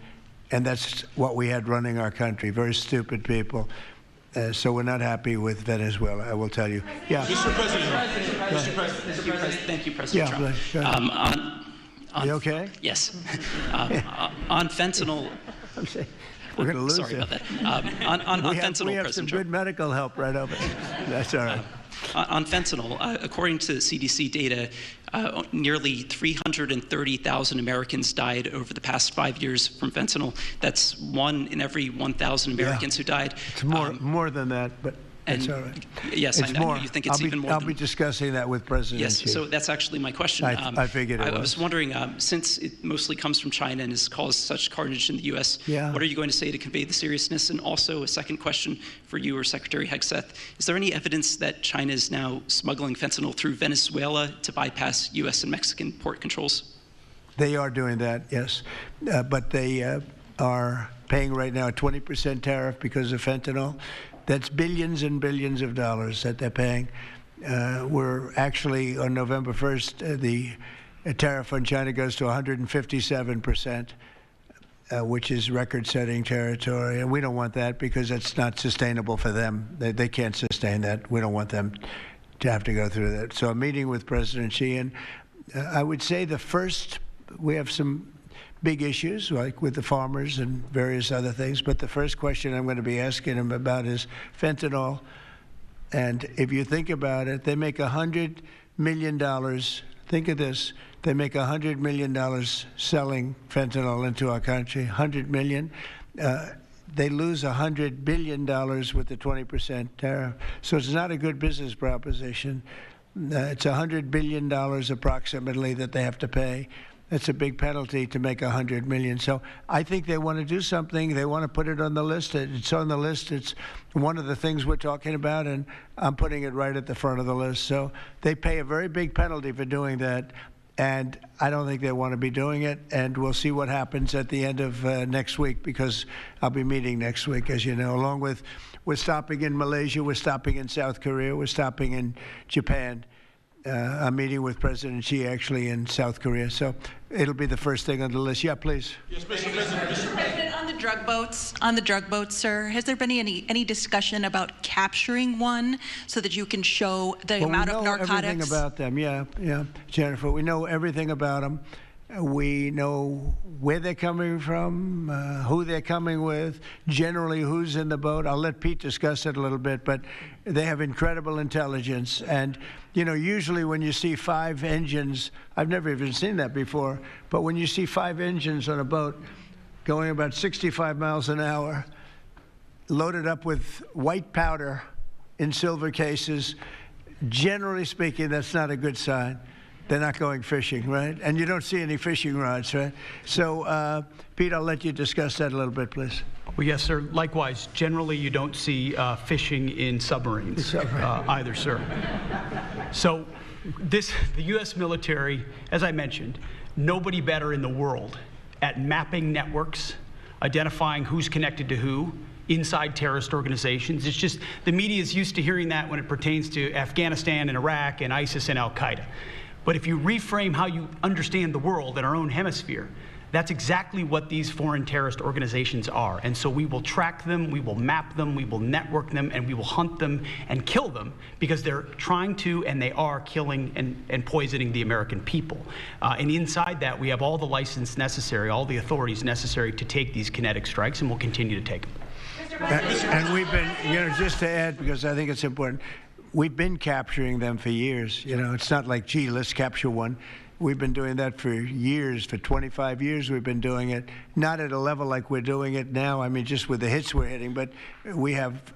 And that's what we had running our country, very stupid people. So we're not happy with Venezuela, I will tell you. Yeah. Mr. President. Mr. President. Thank you, President Trump. You okay? Yes. On fentanyl. We're going to lose sorry you. about that. On fentanyl, we have President some Trump. good medical help right over there. That's all right. On fentanyl, according to CDC data, nearly 330,000 Americans died over the past 5 years from fentanyl. That's 1 in every 1,000 Americans who died. It's more than that, but that's all right. Yes, I know you think it's even more. I'll be discussing that with President Xi. Yes, so that's actually my question. I figured it was. I was wondering, since it mostly comes from China and has caused such carnage in the U.S., what are you going to say to convey the seriousness? And also a second question for you or Secretary Hegseth. Is there any evidence that China is now smuggling fentanyl through Venezuela to bypass U.S. and Mexican port controls? They are doing that, yes. But they are paying right now a 20% tariff because of fentanyl. That's billions and billions of dollars that they're paying. We're actually, on November 1st, the tariff on China goes to 157%, which is record-setting territory. And we don't want that because it's not sustainable for them. They can't sustain that. We don't want them to have to go through that. So I'm meeting with President Xi, and I would say we have some big issues, like with the farmers and various other things, but the first question I'm going to be asking him about is fentanyl. And if you think about it, they make $100 million. Think of this. They make $100 million selling fentanyl into our country, $100 million. They lose $100 billion with the 20% tariff. So it's not a good business proposition. It's $100 billion approximately that they have to pay. That's a big penalty to make $100 million. So I think they want to do something. They want to put it on the list. It's on the list. It's one of the things we're talking about, and I'm putting it right at the front of the list. So they pay a very big penalty for doing that, and I don't think they want to be doing it. And we'll see what happens at the end of next week, because I'll be meeting next week, as you know, along with we're stopping in Malaysia, we're stopping in South Korea, we're stopping in Japan. I'm meeting with President Xi actually in South Korea, so it'll be the first thing on the list. Yeah, please. Yes, Mr. President. Mr. President, on the drug boats, sir, has there been any discussion about capturing one so that you can show the amount of narcotics? We know everything about them. Yeah, Jennifer. We know everything about them. We know where they're coming from, who they're coming with, generally who's in the boat. I'll let Pete discuss it a little bit, but they have incredible intelligence. And, you know, usually when you see 5 engines, I've never even seen that before, but when you see 5 engines on a boat going about 65 miles an hour, loaded up with white powder in silver cases, generally speaking, that's not a good sign. They're not going fishing, right? And you don't see any fishing rods, right? So, Pete, I'll let you discuss that a little bit, please. Well, yes, sir. Likewise, generally you don't see fishing in submarines either, sir. So the U.S. military, as I mentioned, nobody better in the world at mapping networks, identifying who's connected to who, inside terrorist organizations. It's just the media is used to hearing that when it pertains to Afghanistan and Iraq and ISIS and Al-Qaeda. But if you reframe how you understand the world in our own hemisphere, that's exactly what these foreign terrorist organizations are. And so we will track them, we will map them, we will network them, and we will hunt them and kill them because they're trying to and they are killing and poisoning the American people. And inside that, we have all the license necessary, all the authorities necessary to take these kinetic strikes, and we'll continue to take them. And we've been, you know, just to add, because I think it's important, we've been capturing them for years. You know, it's not like, gee, let's capture one. We've been doing that for years. For 25 years, we've been doing it. Not at a level like we're doing it now. I mean, just with the hits we're hitting, but we have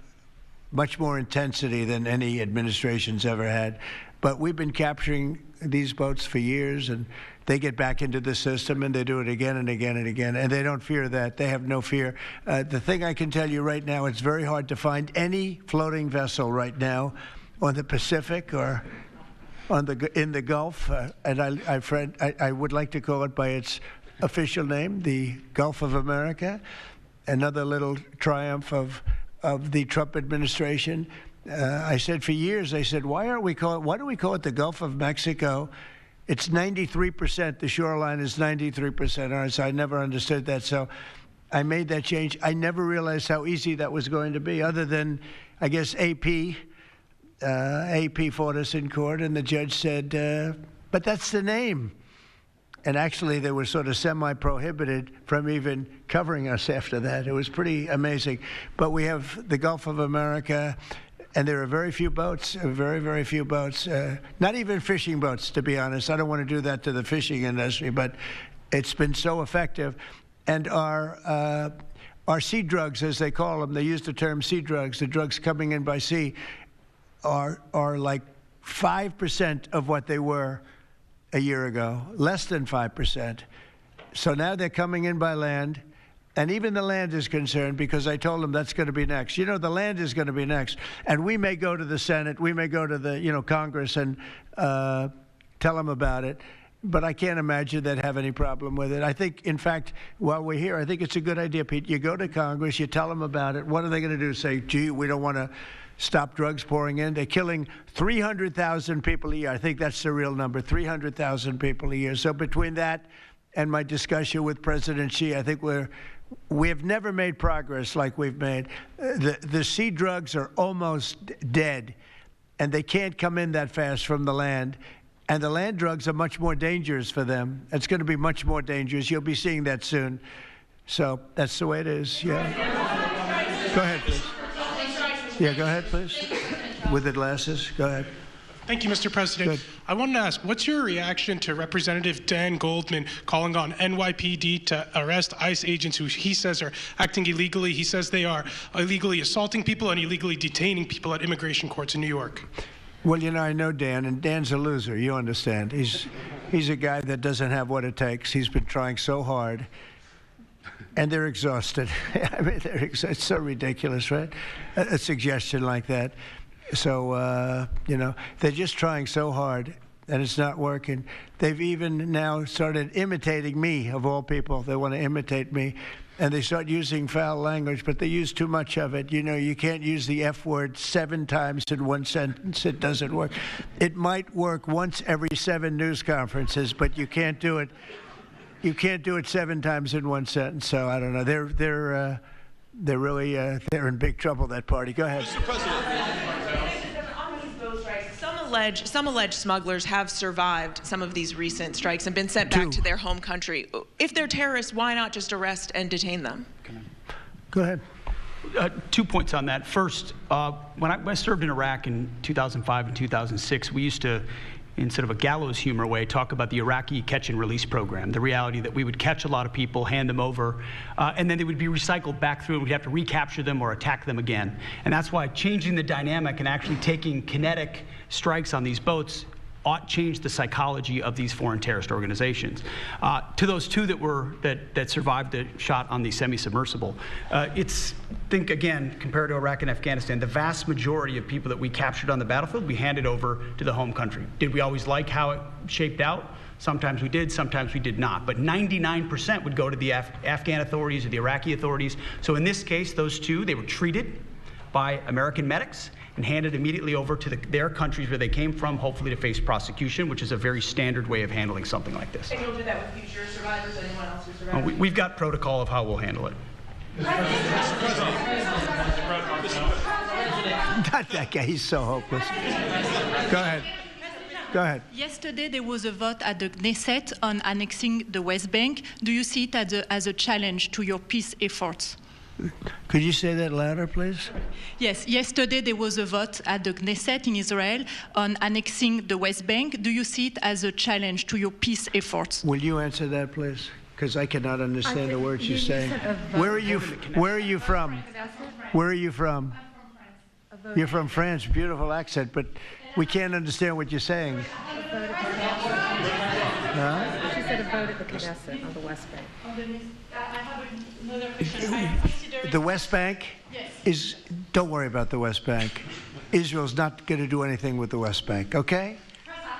much more intensity than any administration's ever had. But we've been capturing these boats for years, and they get back into the system, and they do it again and again and again, and they don't fear that. They have no fear. The thing I can tell you right now, it's very hard to find any floating vessel right now on the Pacific or in the Gulf, and I would like to call it by its official name, the Gulf of America. Another little triumph of the Trump administration. I said for years, I said, why do we call it the Gulf of Mexico? It's 93%. The shoreline is 93% ours. I never understood that, so I made that change. I never realized how easy that was going to be, other than, I guess, AP fought us in court, and the judge said, but that's the name. And actually, they were sort of semi-prohibited from even covering us after that. It was pretty amazing. But we have the Gulf of America, and there are very few boats, very, very few boats, not even fishing boats, to be honest. I don't want to do that to the fishing industry, but it's been so effective. And our sea drugs, as they call them, they use the term sea drugs, the drugs coming in by sea, are like 5% of what they were a year ago, less than 5%. So now they're coming in by land, and even the land is concerned, because I told them that's going to be next. You know, the land is going to be next, and we may go to the Senate, we may go to the Congress and tell them about it. but I can't imagine they'd have any problem with it. I think, in fact, while we're here, I think it's a good idea, Pete. You go to Congress, you tell them about it. What are they going to do? Say, gee, we don't want to stop drugs pouring in? They're killing 300,000 people a year. I think that's the real number, 300,000 people a year. So between that and my discussion with President Xi, I think we have never made progress like we've made. The sea drugs are almost dead, and they can't come in that fast from the land. And the land drugs are much more dangerous for them. It's going to be much more dangerous. You'll be seeing that soon. So that's the way it is. Yeah. Go ahead, please. Yeah, go ahead, please. With the glasses. Go ahead. Thank you, Mr. President. Good. I wanted to ask, what's your reaction to Representative Dan Goldman calling on NYPD to arrest ICE agents who he says are acting illegally? He says they are illegally assaulting people and illegally detaining people at immigration courts in New York. Well, you know, I know Dan, and Dan's a loser. You understand. He's a guy that doesn't have what it takes. He's been trying so hard, and they're exhausted. I mean, it's so ridiculous, right? A suggestion like that. So, you know, they're just trying so hard, and it's not working. They've even now started imitating me, of all people. They want to imitate me. And they start using foul language, but they use too much of it. You know, you can't use the F word 7 times in one sentence. It doesn't work. It might work once every 7 news conferences, but you can't do it. You can't do it 7 times in one sentence. So I don't know. They're really they're in big trouble. That party. Go ahead. Mr. President. Some alleged smugglers have survived some of these recent strikes and been sent back to their home country. If they're terrorists, why not just arrest and detain them? Go ahead. 2 points on that. First, when I served in Iraq in 2005 and 2006, we used to, in sort of a gallows humor way, talk about the Iraqi catch and release program, the reality that we would catch a lot of people, hand them over, and then they would be recycled back through, and we'd have to recapture them or attack them again. And that's why changing the dynamic and actually taking kinetic strikes on these boats ought change the psychology of these foreign terrorist organizations. To those 2 that survived the shot on the semi-submersible, think again, compared to Iraq and Afghanistan, the vast majority of people that we captured on the battlefield, we handed over to the home country. Did we always like how it shaped out? Sometimes we did, sometimes we did not. But 99% would go to the Afghan authorities or the Iraqi authorities. So in this case, those 2, they were treated by American medics and handed immediately over to their countries where they came from, hopefully to face prosecution, which is a very standard way of handling something like this. And you'll do that with future survivors, anyone else who survived? We've got protocol of how we'll handle it. Not that guy. He's so hopeless. Go ahead. Go ahead. Yesterday, there was a vote at the Knesset on annexing the West Bank. Do you see it as a challenge to your peace efforts? Could you say that louder, please? Yes. Yesterday, there was a vote at the Knesset in Israel on annexing the West Bank. Do you see it as a challenge to your peace efforts? Will you answer that, please? Because I cannot understand the words you're saying. Where are you from? Where are you from? You're from France. Beautiful accent, but we can't understand what you're saying. Huh? She said a vote at the Knesset on the West Bank. The West Bank is, don't worry about the West Bank. Israel's not going to do anything with the West Bank, okay?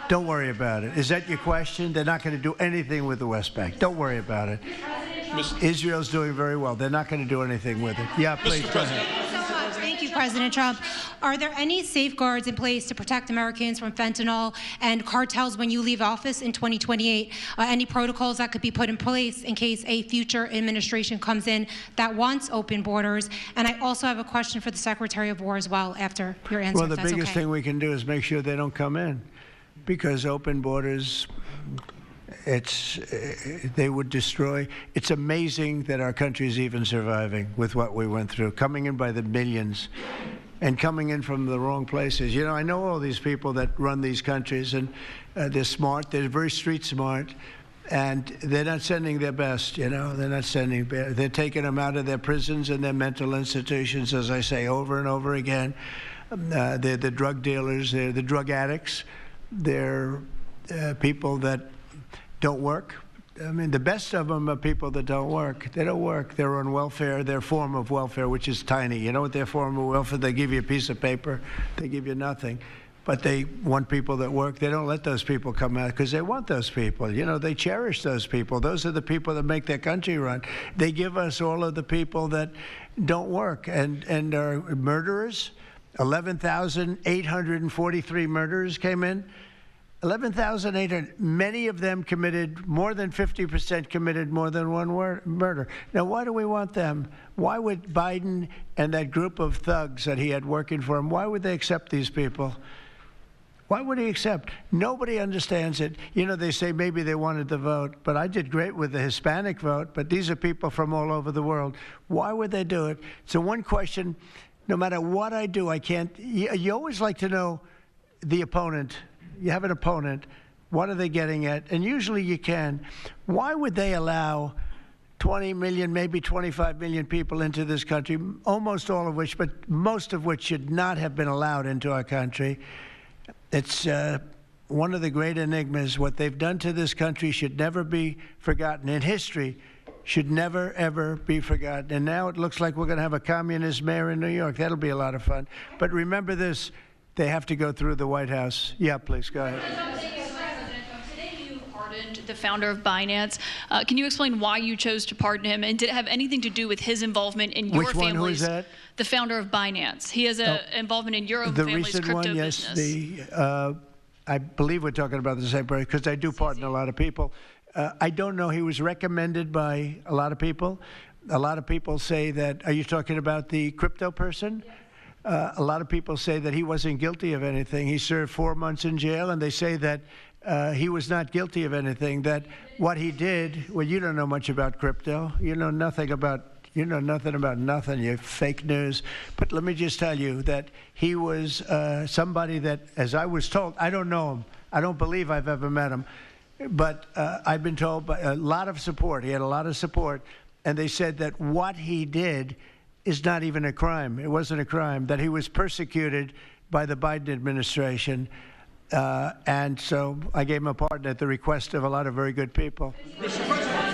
Don't worry about it. Is that your question? They're not going to do anything with the West Bank. Don't worry about it. Israel's doing very well. They're not going to do anything with it. Yeah, please, go ahead. Thank you, President Trump. Are there any safeguards in place to protect Americans from fentanyl and cartels when you leave office in 2028? Any protocols that could be put in place in case a future administration comes in that wants open borders? And I also have a question for the Secretary of War as well after your answer. Well, the biggest thing we can do is make sure they don't come in, because open borders, they would destroy. It's amazing that our country is even surviving with what we went through, coming in by the millions and coming in from the wrong places. You know, I know all these people that run these countries, and they're smart. They're very street smart, and they're not sending their best, you know. They're not sending, they're taking them out of their prisons and their mental institutions, as I say over and over again. They're the drug dealers. They're the drug addicts. They're people that don't work. I mean, the best of them are people that don't work. They don't work. They're on welfare, their form of welfare, which is tiny. You know what their form of welfare? They give you a piece of paper. They give you nothing. but they want people that work. They don't let those people come out because they want those people. You know, they cherish those people. Those are the people that make their country run. They give us all of the people that don't work and are murderers. 11,843 murderers came in. 11,800. Many of them committed, more than 50% committed more than one murder. Now, why do we want them? Why would Biden and that group of thugs that he had working for him, why would they accept these people? Why would he accept? Nobody understands it. You know, they say maybe they wanted the vote, but I did great with the Hispanic vote, but these are people from all over the world. Why would they do it? So one question, no matter what I do, I can't, you always like to know the opponent. You have an opponent, what are they getting at? And usually you can. Why would they allow 20 million, maybe 25 million people into this country, almost all of which, but most of which should not have been allowed into our country? It's one of the great enigmas. What they've done to this country should never be forgotten. In history, should never, ever be forgotten. And now it looks like we're going to have a communist mayor in New York. That'll be a lot of fun. But remember this. They have to go through the White House. Yeah, please, go ahead. Today you pardoned the founder of Binance. Can you explain why you chose to pardon him? And did it have anything to do with his involvement in your Which one? family's? Who is that? The founder of Binance. He has an involvement in your own family's crypto one, business. yes. I believe we're talking about the same person because I do pardon a lot of people. I don't know. He was recommended by a lot of people. A lot of people say that. Are you talking about the crypto person? Yes. A lot of people say that he wasn't guilty of anything. He served 4 months in jail, and they say that he was not guilty of anything, that what he did, well, you don't know much about crypto. You know nothing about nothing, you fake news. But let me just tell you that he was somebody that, as I was told, I don't know him. I don't believe I've ever met him. But I've been told by a lot of support. He had a lot of support. And they said that what he did is not even a crime. It wasn't a crime, that he was persecuted by the Biden administration. And so I gave him a pardon at the request of a lot of very good people. Mr. President.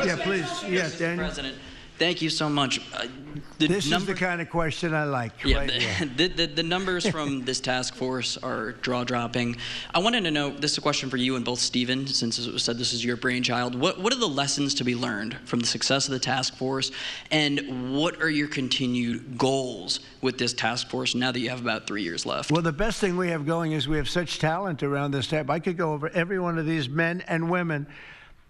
Yeah, please. Yes, Daniel. President, thank you so much. This is the kind of question I like. Yeah, right here. the numbers from this task force are jaw-dropping. I wanted to know, this is a question for you and both Stephen, since it was said this is your brainchild. What are the lessons to be learned from the success of the task force, and what are your continued goals with this task force now that you have about 3 years left? Well, the best thing we have going is we have such talent around this table. I could go over every one of these men and women,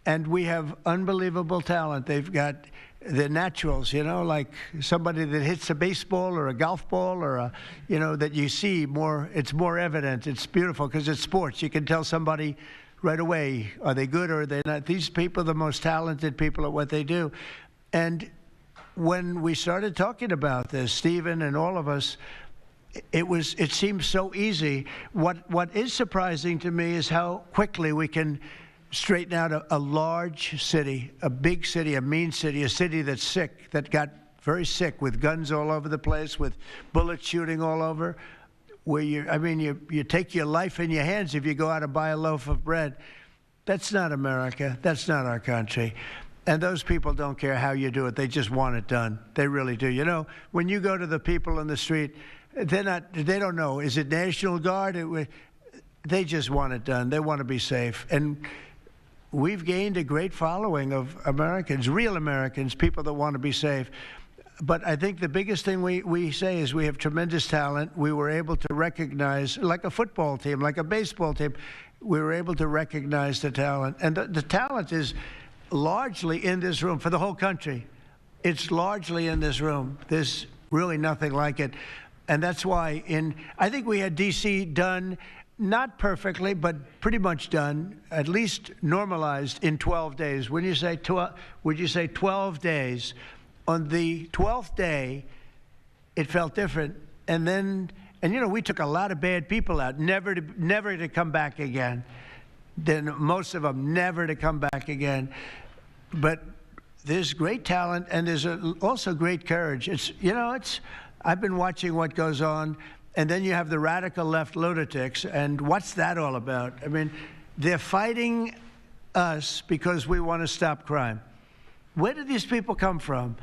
and we have unbelievable talent. They've got the naturals, you know, like somebody that hits a baseball or a golf ball or that you see more, it's more evident. It's beautiful because it's sports. You can tell somebody right away, are they good or are they not? These people are the most talented people at what they do. And when we started talking about this, Stephen and all of us, it seems so easy. What is surprising to me is how quickly we can straighten out a large city, a big city, a mean city, a city that's sick, that got very sick with guns all over the place, with bullets shooting all over, where you take your life in your hands if you go out and buy a loaf of bread. That's not America. That's not our country. And those people don't care how you do it. They just want it done. They really do. You know, when you go to the people in the street, they don't know. Is it National Guard? They just want it done. They want to be safe. And we've gained a great following of Americans, real Americans, people that want to be safe. But I think the biggest thing we say is we have tremendous talent. We were able to recognize, like a football team, like a baseball team, we were able to recognize the talent. And the talent is largely in this room for the whole country. It's largely in this room. There's really nothing like it. And that's why I think we had D.C. done, not perfectly, but pretty much done, at least normalized in 12 days. When you say would you say 12 days? On the 12th day, it felt different. And we took a lot of bad people out, never to come back again. Then most of them never to come back again. But there's great talent, and there's also great courage. I've been watching what goes on. And then you have the radical left lunatics, and what's that all about? I mean, they're fighting us because we want to stop crime. Where do these people come from?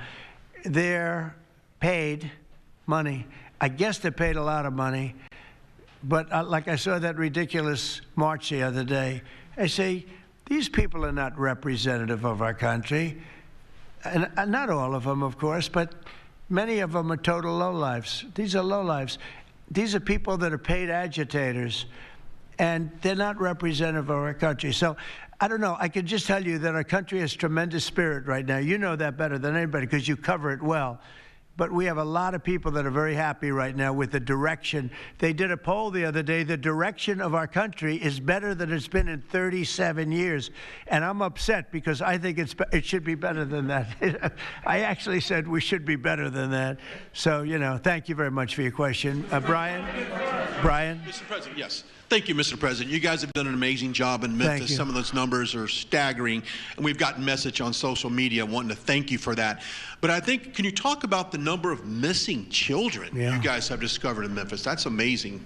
They're paid money, I guess they paid a lot of money. But like I saw that ridiculous march the other day, I say, these people are not representative of our country. And not all of them, of course, but many of them are total lowlifes. These are lowlifes. These are people that are paid agitators, and they're not representative of our country. So I don't know. I can just tell you that our country has tremendous spirit right now. You know that better than anybody because you cover it well. But we have a lot of people that are very happy right now with the direction. They did a poll the other day. The direction of our country is better than it's been in 37 years. And I'm upset because I think it should be better than that. I actually said we should be better than that. So, you know, thank you very much for your question. Brian? Mr. President, yes. Thank you, Mr. President. You guys have done an amazing job in Memphis. Some of those numbers are staggering, and we've gotten message on social media wanting to thank you for that. But I think, can you talk about the number of missing children you guys have discovered in Memphis? That's amazing.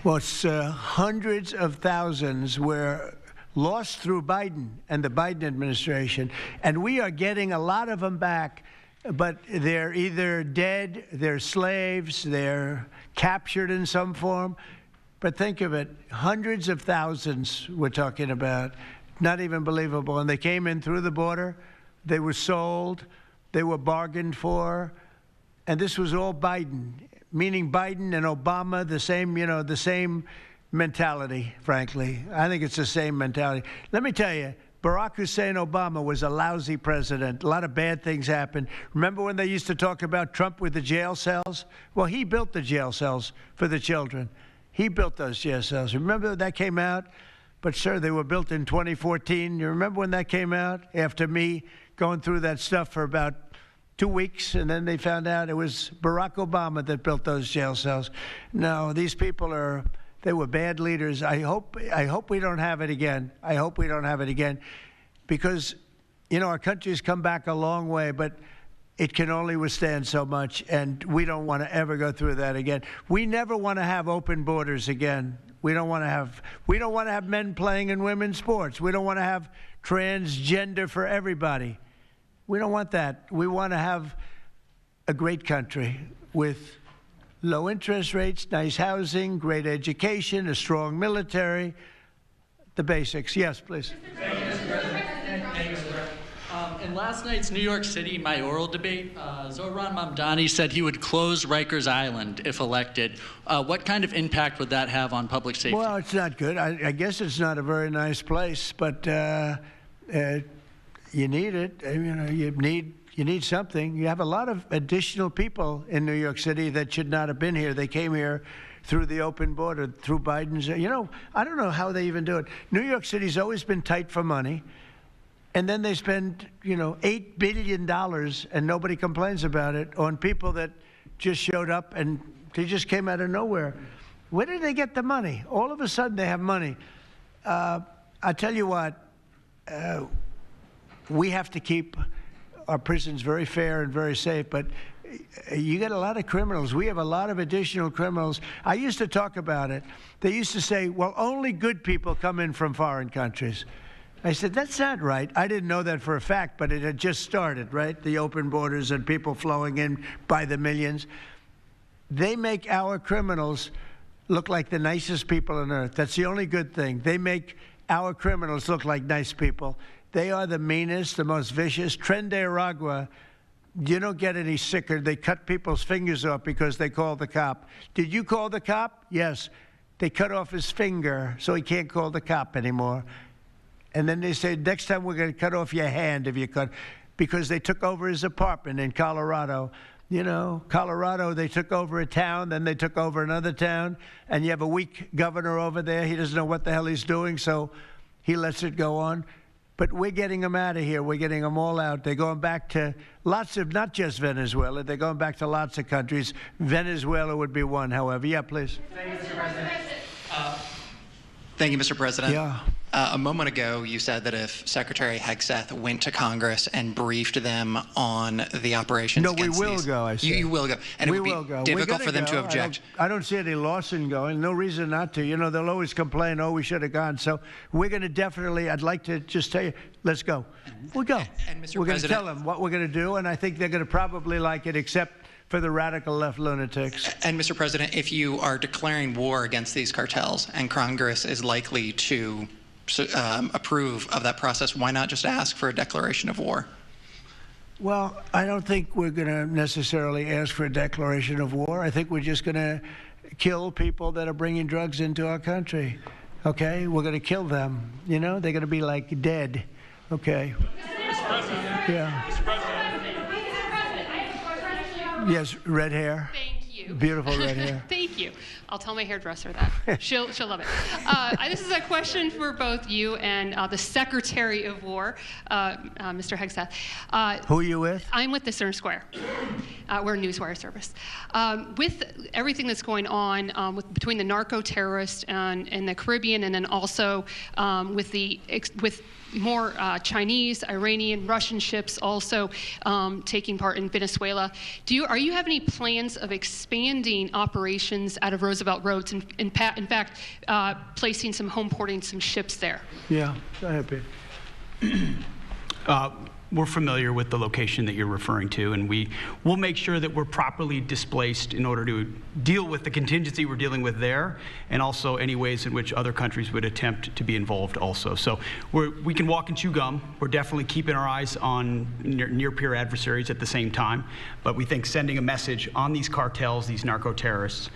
Well, it's hundreds of thousands were lost through Biden and the Biden administration, and we are getting a lot of them back, but they're either dead, they're slaves, they're captured in some form. But think of it, hundreds of thousands we're talking about, not even believable. And they came in through the border, they were sold, they were bargained for, and this was all Biden, meaning Biden and Obama, the same, you know, the same mentality, frankly. I think it's the same mentality. Let me tell you, Barack Hussein Obama was a lousy president. A lot of bad things happened. Remember when they used to talk about Trump with the jail cells? Well, he built the jail cells for the children. He built those jail cells. Remember that came out? But, sir, they were built in 2014. You remember when that came out? After me going through that stuff for about 2 weeks, and then they found out it was Barack Obama that built those jail cells. No, these people they were bad leaders. I hope we don't have it again. I hope we don't have it again because, you know, our country's come back a long way, but it can only withstand so much, and we don't want to ever go through that again. We never want to have open borders again. We don't want to have men playing in women's sports. We don't want to have transgender for everybody. We don't want that. We want to have a great country with low interest rates, nice housing, great education, a strong military, the basics. Yes, please. In last night's New York City mayoral debate, Zohran Mamdani said he would close Rikers Island if elected. What kind of impact would that have on public safety? Well, it's not good. I guess it's not a very nice place, but you need it. You know, you need something. You have a lot of additional people in New York City that should not have been here. They came here through the open border, through Biden's. You know, I don't know how they even do it. New York City's always been tight for money. And then they spend, you know, $8 billion, and nobody complains about it, on people that just showed up and they just came out of nowhere. Where did they get the money? All of a sudden they have money. I tell you what, we have to keep our prisons very fair and very safe, but you get a lot of criminals. We have a lot of additional criminals. I used to talk about it. They used to say, well, only good people come in from foreign countries. I said, that's not right. I didn't know that for a fact, but it had just started, right? The open borders and people flowing in by the millions. They make our criminals look like the nicest people on earth. That's the only good thing. They make our criminals look like nice people. They are the meanest, the most vicious. Tren de Aragua, you don't get any sicker. They cut people's fingers off because they called the cop. Did you call the cop? Yes. They cut off his finger so he can't call the cop anymore. And then they say, next time we're going to cut off your hand if you cut, because they took over his apartment in Colorado. You know, Colorado, they took over a town, then they took over another town, and you have a weak governor over there. He doesn't know what the hell he's doing, so he lets it go on. But we're getting them out of here. We're getting them all out. They're going back to lots of, not just Venezuela, they're going back to lots of countries. Venezuela would be one, however. Yeah, please. Thank you, Mr. President. Thank you, Mr. President. Yeah. A moment ago, you said that if Secretary Hegseth went to Congress and briefed them on the operations No, we will go, I said. You will go. And it would be difficult for them to object. I don't see any loss in going. No reason not to. You know, they'll always complain, oh, we should have gone. So we're going to definitely, I'd like to just tell you, let's go. We'll go. And Mr. We're going to President, tell them what we're going to do, and I think they're going to probably like it, except for the radical left lunatics. And Mr. President, if you are declaring war against these cartels and Congress is likely to approve of that process, why not just ask for a declaration of war? Well, I don't think we're going to necessarily ask for a declaration of war. I think we're just going to kill people that are bringing drugs into our country. Okay? We're going to kill them. You know, they're going to be like dead. Okay? Yeah. Yes, red hair. Thank you. Beautiful red hair. Thank you. I'll tell my hairdresser that. She'll love it. This is a question for both you and the Secretary of War, Mr. Hegseth. Who are you with? I'm with the Center Square. We're a newswire service. With everything that's going on between the narco-terrorists in the Caribbean, and then also with more Chinese, Iranian, Russian ships also taking part in Venezuela. Are you have any plans of expanding operations out of Roosevelt Roads and in fact placing some home porting some ships there? Yeah, go ahead, Pete. We're familiar with the location that you're referring to, and we'll make sure that we're properly displaced in order to deal with the contingency we're dealing with there, and also any ways in which other countries would attempt to be involved also. So we can walk and chew gum. We're definitely keeping our eyes on near-peer adversaries at the same time, but we think sending a message on these cartels, these narco-terrorists,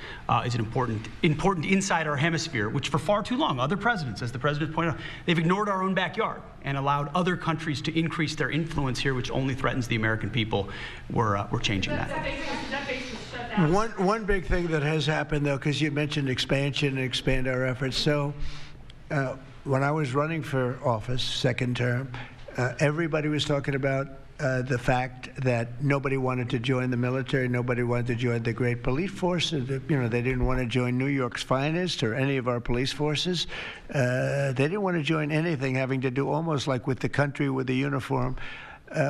is an important inside our hemisphere, which for far too long, other presidents, as the president pointed out, they've ignored our own backyard and allowed other countries to increase their influence here, which only threatens the American people. We're changing that. One big thing that has happened, though, because you mentioned expansion and expand our efforts. So when I was running for office, second term, everybody was talking about the fact that nobody wanted to join the military, nobody wanted to join the great police force. You know, they didn't want to join New York's finest or any of our police forces. They didn't want to join anything having to do almost like with the country, with the uniform.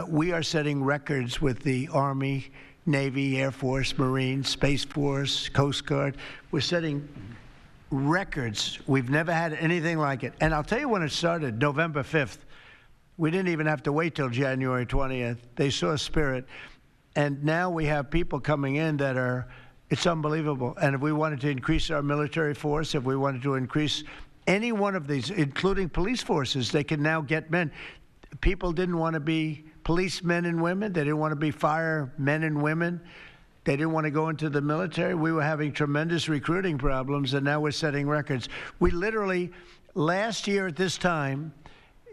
We are setting records with the Army, Navy, Air Force, Marines, Space Force, Coast Guard. We're setting records. We've never had anything like it. And I'll tell you when it started, November 5th. We didn't even have to wait till January 20th. They saw spirit. And now we have people coming in that are, it's unbelievable. And if we wanted to increase our military force, if we wanted to increase any one of these, including police forces, they can now get men. People didn't want to be policemen and women. They didn't want to be firemen and women. They didn't want to go into the military. We were having tremendous recruiting problems, and now we're setting records. We literally, last year at this time,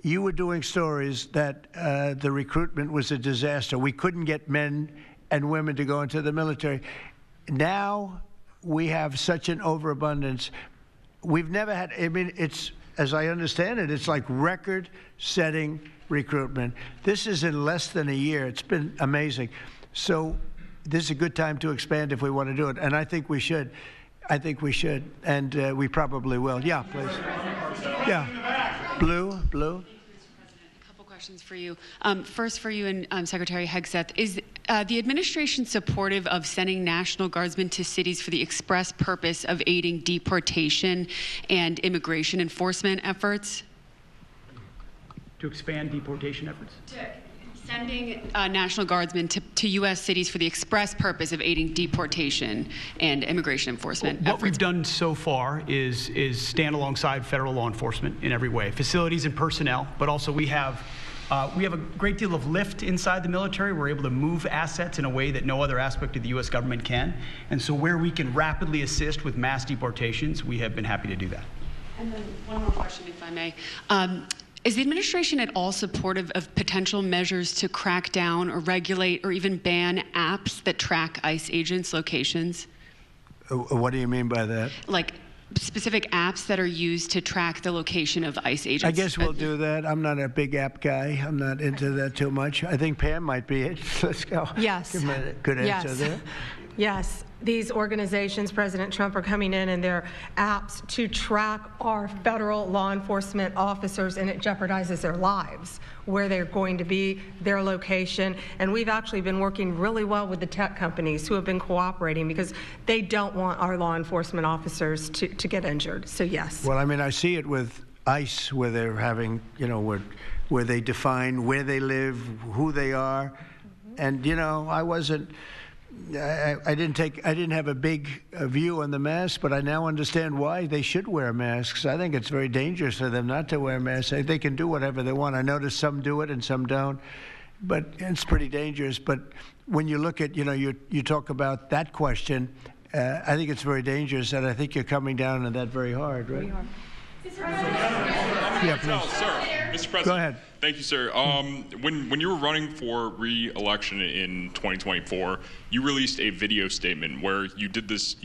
you were doing stories that the recruitment was a disaster. We couldn't get men and women to go into the military. Now we have such an overabundance. We've never had, I mean, it's, as I understand it, it's like record-setting recruitment. This is in less than a year. It's been amazing. So this is a good time to expand if we want to do it, and I think we should. I think we should, and we probably will. Yeah, please. Yeah. Blue. Questions for you. First for you and Secretary Hegseth. Is the administration supportive of sending National Guardsmen to cities for the express purpose of aiding deportation and immigration enforcement efforts? To expand deportation efforts? Sending National Guardsmen to U.S. cities for the express purpose of aiding deportation and immigration enforcement efforts. What we've done so far is stand alongside federal law enforcement in every way, facilities and personnel, but also we have a great deal of lift inside the military. We're able to move assets in a way that no other aspect of the U.S. government can. And so where we can rapidly assist with mass deportations, we have been happy to do that. And then one more question, if I may. Is the administration at all supportive of potential measures to crack down or regulate or even ban apps that track ICE agents' locations? What do you mean by that? Like specific apps that are used to track the location of ICE agents? I guess we'll do that. I'm not a big app guy. I'm not into that too much. I think Pam might be it. Let's go. Yes. Give me a good answer there. Yes. These organizations, President Trump, are coming in and their apps to track our federal law enforcement officers, and it jeopardizes their lives, where they're going to be, their location. And we've actually been working really well with the tech companies who have been cooperating because they don't want our law enforcement officers to get injured. So, yes. Well, I mean, I see it with ICE, where they're having, you know, where they define where they live, who they are. And, you know, I wasn't I didn't have a big view on the mask, but I now understand why they should wear masks. I think it's very dangerous for them not to wear masks. They can do whatever they want. I notice some do it and some don't, but it's pretty dangerous. But when you look at, you talk about that question, I think it's very dangerous, and I think you're coming down on that very hard, right? Yeah, please. Sir, Mr. President. Go ahead. Thank you, sir. When you were running for re-election in 2024, you released a video statement where you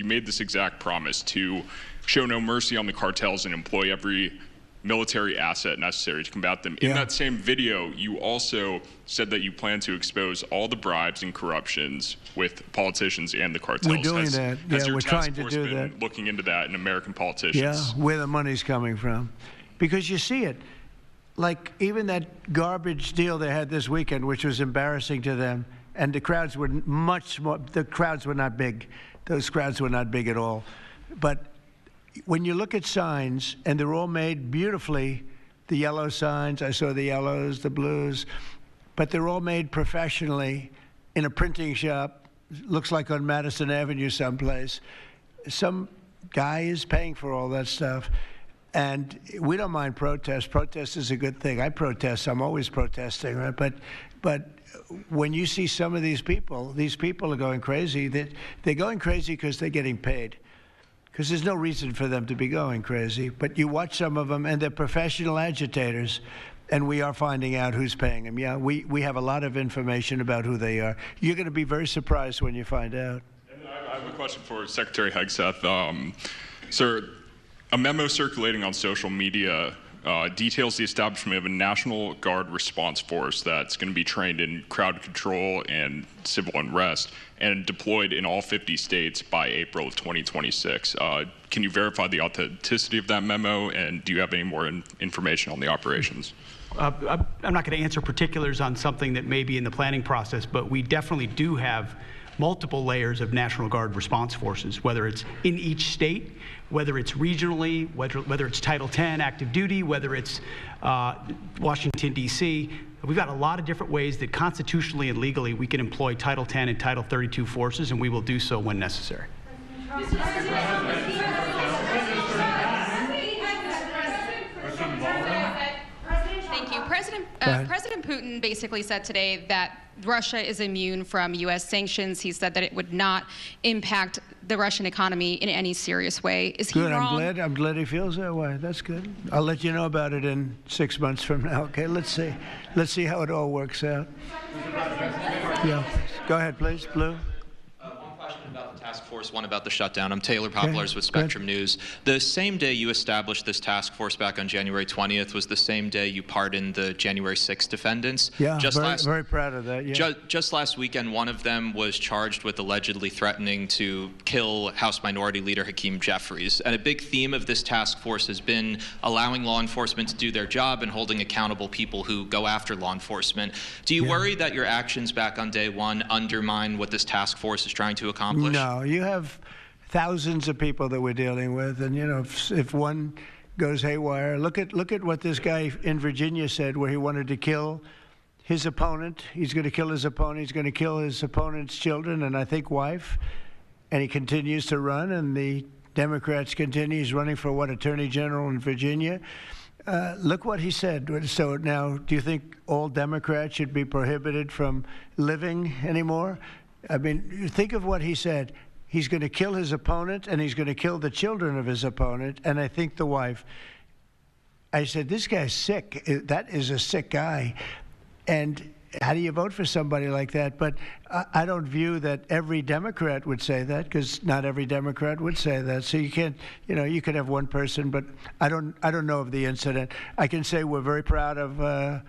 made this exact promise to show no mercy on the cartels and employ every military asset necessary to combat them. In that same video, you also said that you plan to expose all the bribes and corruptions with politicians and the cartels. We're doing that. Has your we're task trying to force do been that. looking into that in American politicians? Yeah, where the money's coming from. Because you see it. Like even that garbage deal they had this weekend, which was embarrassing to them, and the crowds were the crowds were not big. Those crowds were not big at all. But when you look at signs, and they're all made beautifully, the yellow signs, I saw the yellows, the blues, but they're all made professionally in a printing shop, looks like on Madison Avenue someplace. Some guy is paying for all that stuff. And we don't mind protest. Protest is a good thing. I protest. I'm always protesting, right? But when you see some of these people are going crazy. They're going crazy because they're getting paid. Because there's no reason for them to be going crazy. But you watch some of them, and they're professional agitators, and we are finding out who's paying them. Yeah, we have a lot of information about who they are. You're going to be very surprised when you find out. And I have a question for Secretary Hegseth. Sir, a memo circulating on social media details the establishment of a National Guard response force that's going to be trained in crowd control and civil unrest and deployed in all 50 states by April of 2026. Can you verify the authenticity of that memo, and do you have any more information on the operations? I'm not going to answer particulars on something that may be in the planning process, but we definitely do have multiple layers of National Guard response forces, whether it's in each state, whether it's regionally, whether it's Title 10 active duty, whether it's Washington, D.C. We've got a lot of different ways that constitutionally and legally we can employ Title 10 and Title 32 forces, and we will do so when necessary. Thank you. President Putin basically said today that Russia is immune from U.S. sanctions. He said that it would not impact the Russian economy in any serious way. Is he wrong? I'm glad he feels that way. That's good. I'll let you know about it in 6 months from now. Okay, let's see how it all works out. Yeah, go ahead, please, Blue. About the task force, one about the shutdown. I'm Taylor Poplars with Spectrum News. The same day you established this task force back on January 20th was the same day you pardoned the January 6th defendants. Yeah, very proud of that. Yeah. Just last weekend, one of them was charged with allegedly threatening to kill House Minority Leader Hakeem Jeffries. And a big theme of this task force has been allowing law enforcement to do their job and holding accountable people who go after law enforcement. Do you worry that your actions back on day one undermine what this task force is trying to accomplish? No, you have thousands of people that we're dealing with, and if one goes haywire, look at what this guy in Virginia said, where he wanted to kill his opponent. He's going to kill his opponent. He's going to kill his opponent's children and I think wife, and he continues to run. And the Democrats continue. He's running for Attorney General in Virginia. Look what he said. So now, do you think all Democrats should be prohibited from living anymore? I mean, think of what he said. He's going to kill his opponent, and he's going to kill the children of his opponent, and I think the wife. I said, this guy's sick. That is a sick guy. And how do you vote for somebody like that? But I don't view that every Democrat would say that, because not every Democrat would say that. So you can't, you could have one person, but I don't know of the incident. I can say we're very proud of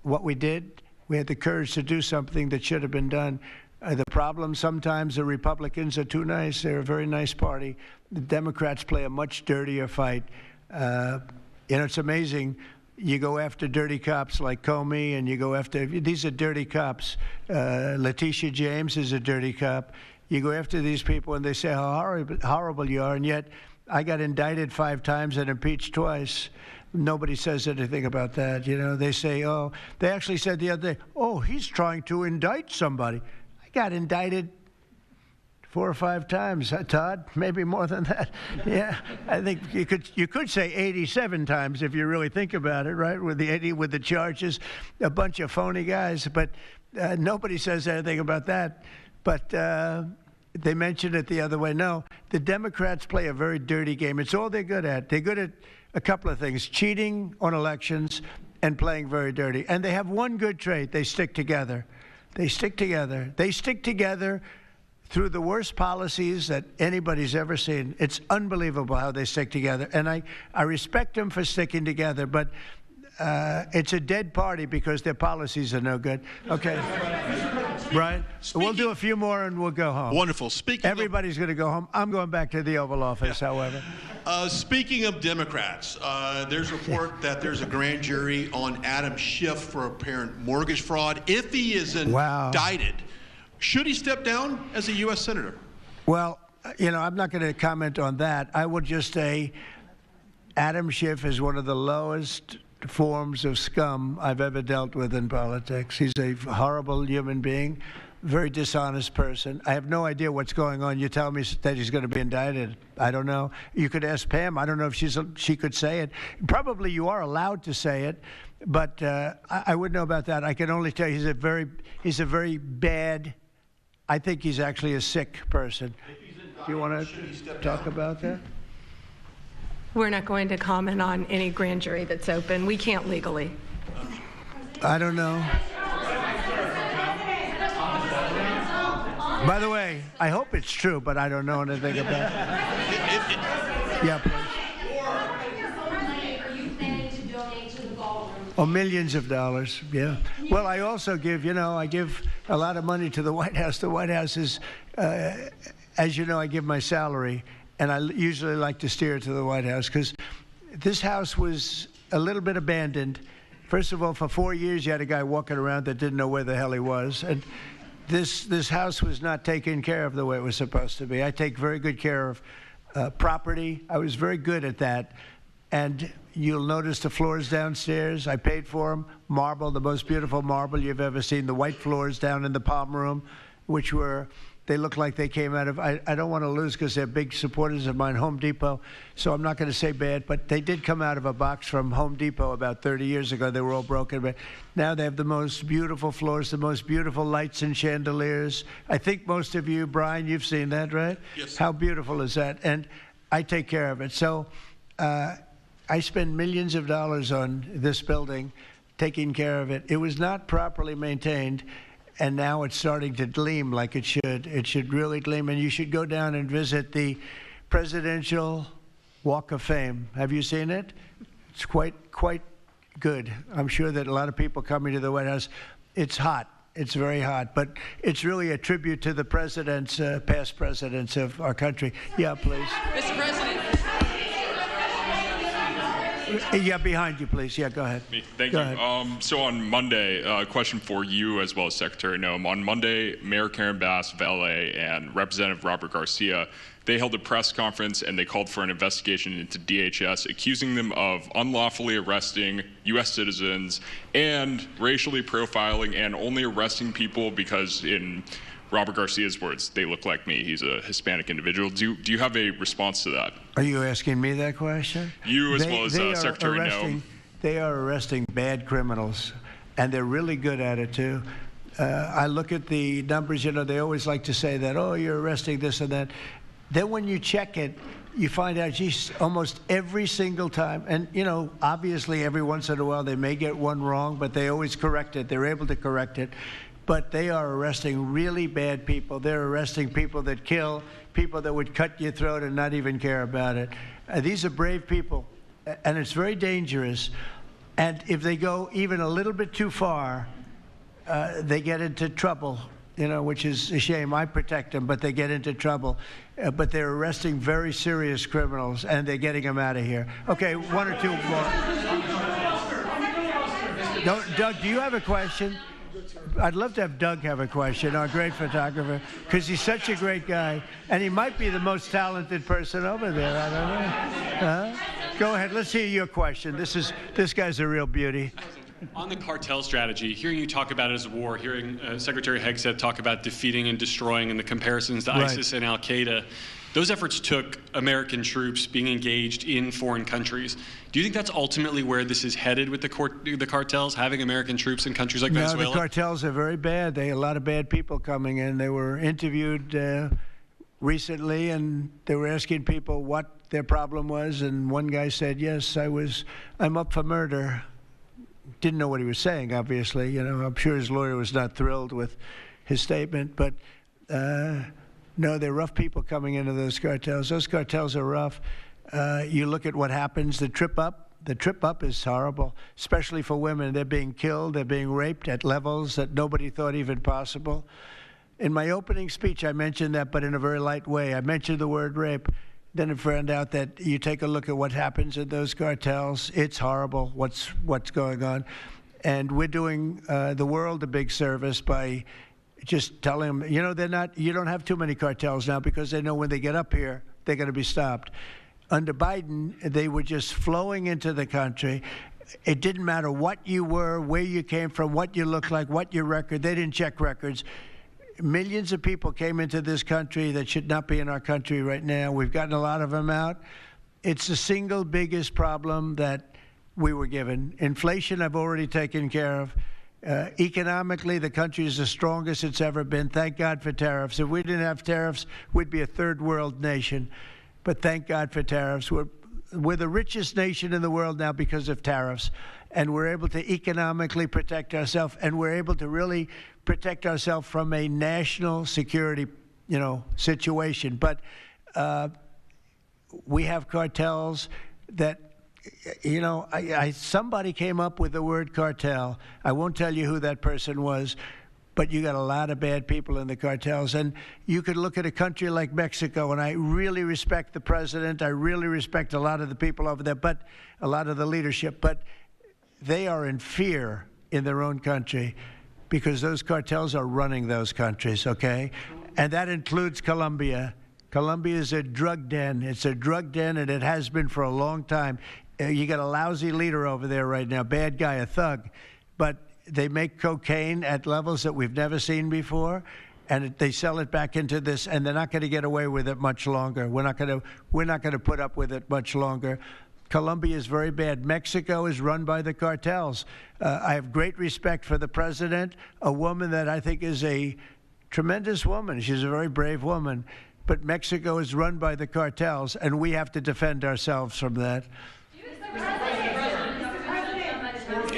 what we did. We had the courage to do something that should have been done. The problem, sometimes the Republicans are too nice. They're a very nice party. The Democrats play a much dirtier fight. It's amazing. You go after dirty cops like Comey, and you go after, these are dirty cops. Letitia James is a dirty cop. You go after these people, and they say how horrible you are, and yet I got indicted 5 times and impeached twice. Nobody says anything about that. They say, they actually said the other day, he's trying to indict somebody. I got indicted 4 or 5 times, Todd, maybe more than that. Yeah, I think you could say 87 times if you really think about it, right? With the charges, a bunch of phony guys, but nobody says anything about that. But they mentioned it the other way. No, the Democrats play a very dirty game. It's all they're good at. They're good at a couple of things: cheating on elections and playing very dirty. And they have one good trait: they stick together. They stick together. They stick together through the worst policies that anybody's ever seen. It's unbelievable how they stick together. And I respect them for sticking together, but it's a dead party because their policies are no good. Okay. Brian, we'll do a few more and we'll go home. Wonderful. Everybody's going to go home. I'm going back to the Oval Office, however. Speaking of Democrats, there's a report that there's a grand jury on Adam Schiff for apparent mortgage fraud. If he is indicted, should he step down as a U.S. Senator? Well, I'm not going to comment on that. I would just say Adam Schiff is one of the lowest forms of scum I've ever dealt with in politics. He's a horrible human being, very dishonest person. I have no idea what's going on. You tell me that he's going to be indicted. I don't know. You could ask Pam. I don't know if she could say it. Probably you are allowed to say it, but I wouldn't know about that. I can only tell you he's a very bad. I think he's actually a sick person. Do you want to talk about that? We're not going to comment on any grand jury that's open. We can't legally. I don't know. By the way, I hope it's true, but I don't know anything about it. Yeah, please. Oh, millions of dollars, yeah. Well, I also give, I give a lot of money to the White House. The White House is, as you know, I give my salary, and I usually like to steer it to the White House because this house was a little bit abandoned. First of all, for 4 years, you had a guy walking around that didn't know where the hell he was. And this house was not taken care of the way it was supposed to be. I take very good care of property. I was very good at that. And you'll notice the floors downstairs, I paid for them. Marble, the most beautiful marble you've ever seen. The white floors down in the palm room, which they look like they came out of, I don't want to lose because they're big supporters of mine, Home Depot, so I'm not going to say bad, but they did come out of a box from Home Depot about 30 years ago. They were all broken, but now they have the most beautiful floors, the most beautiful lights and chandeliers. I think most of you, Brian, you've seen that, right? Yes. How beautiful is that? And I take care of it. So I spend millions of dollars on this building, taking care of it. It was not properly maintained, and now it's starting to gleam like it should. It should really gleam, and you should go down and visit the Presidential Walk of Fame. Have you seen it? It's quite good. I'm sure that a lot of people coming to the White House, it's hot. It's very hot, but it's really a tribute to the presidents, past presidents of our country. Yeah, please. Mr. President. Yeah, behind you, please. Yeah, go ahead. Thank you. So on Monday, a question for you as well as Secretary Noem. On Monday, Mayor Karen Bass of LA and Representative Robert Garcia, they held a press conference and they called for an investigation into DHS, accusing them of unlawfully arresting U.S. citizens and racially profiling and only arresting people because, in Robert Garcia's words, they look like me. He's a Hispanic individual. Do you have a response to that? Are you asking me that question? You as well as Secretary Noem. They are arresting bad criminals, and they're really good at it, too. I look at the numbers. They always like to say that, oh, you're arresting this and that. Then when you check it, you find out, geez, almost every single time. And, obviously every once in a while they may get one wrong, but they always correct it. They're able to correct it. But they are arresting really bad people. They're arresting people that kill, people that would cut your throat and not even care about it. These are brave people, and it's very dangerous. And if they go even a little bit too far, they get into trouble, which is a shame. I protect them, but they get into trouble. But they're arresting very serious criminals, and they're getting them out of here. Okay, one or two more. Doug, do you have a question? I'd love to have Doug have a question, our great photographer, because he's such a great guy, and he might be the most talented person over there. I don't know. Go ahead. Let's hear your question. This guy's a real beauty. On the cartel strategy, hearing you talk about it as a war, hearing Secretary Hegseth talk about defeating and destroying and the comparisons to ISIS and Al-Qaeda, those efforts took American troops being engaged in foreign countries. Do you think that's ultimately where this is headed with the cartels, having American troops in countries like Venezuela? No, the cartels are very bad. They had a lot of bad people coming in. They were interviewed recently, and they were asking people what their problem was, and one guy said, yes, I'm up for murder. Didn't know what he was saying, obviously. You know, I'm sure his lawyer was not thrilled with his statement, but no, they're rough people coming into those cartels. Those cartels are rough. You look at what happens, the trip up is horrible, especially for women. They're being killed, they're being raped at levels that nobody thought even possible. In my opening speech, I mentioned that, but in a very light way. I mentioned the word rape. Then I found out that you take a look at what happens in those cartels. It's horrible what's going on. And we're doing the world a big service by just telling them, you know, you don't have too many cartels now because they know when they get up here, they're going to be stopped. Under Biden, they were just flowing into the country. It didn't matter what you were, where you came from, what you looked like, what your record. They didn't check records. Millions of people came into this country that should not be in our country right now. We've gotten a lot of them out. It's the single biggest problem that we were given. Inflation, I've already taken care of. Economically, the country is the strongest it's ever been. Thank God for tariffs. If we didn't have tariffs, we'd be a third world nation. But thank God for tariffs. We're the richest nation in the world now because of tariffs. And we're able to economically protect ourselves, and we're able to really protect ourselves from a national security, situation. But we have cartels that, somebody came up with the word cartel. I won't tell you who that person was, but you got a lot of bad people in the cartels. And you could look at a country like Mexico, and I really respect the president. I really respect a lot of the people over there, but a lot of the leadership. But they are in fear in their own country because those cartels are running those countries, okay? And that includes Colombia. Colombia is a drug den. It's a drug den, and it has been for a long time. You got a lousy leader over there right now, bad guy, a thug. But they make cocaine at levels that we've never seen before, and they sell it back into this, and they're not going to get away with it much longer. We're not going to put up with it much longer. Colombia is very bad. Mexico is run by the cartels. I have great respect for the president, a woman that I think is a tremendous woman. She's a very brave woman. But Mexico is run by the cartels, and we have to defend ourselves from that.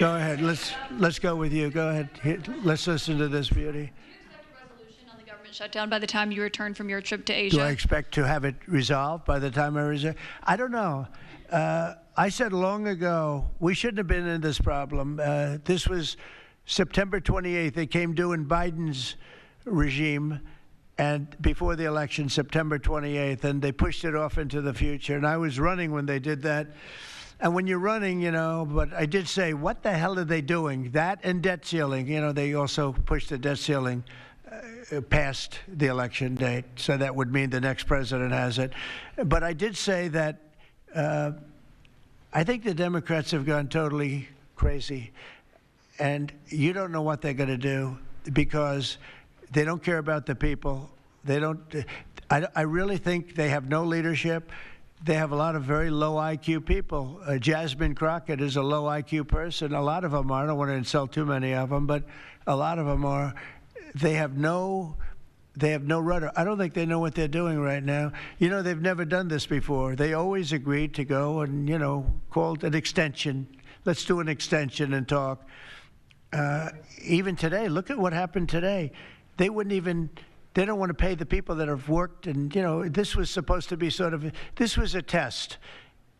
Go ahead. Let's go with you. Go ahead. Let's listen to this beauty. Do you expect a resolution on the government shutdown by the time you return from your trip to Asia? Do I expect to have it resolved by the time I return? I don't know. I said long ago we shouldn't have been in this problem. This was September 28th. It came due in Biden's regime, and before the election, September 28th, and they pushed it off into the future. And I was running when they did that. And when you're running, but I did say, what the hell are they doing? That and debt ceiling. They also pushed the debt ceiling past the election date. So that would mean the next president has it. But I did say that I think the Democrats have gone totally crazy. And you don't know what they're going to do because they don't care about the people. I really think they have no leadership. They have a lot of very low IQ people. Jasmine Crockett is a low IQ person. A lot of them are. I don't want to insult too many of them, but a lot of them are. They have no rudder. I don't think they know what they're doing right now. They've never done this before. They always agreed to go and, called an extension. Let's do an extension and talk. Even today, look at what happened today. They don't want to pay the people that have worked. And, this was supposed to be this was a test.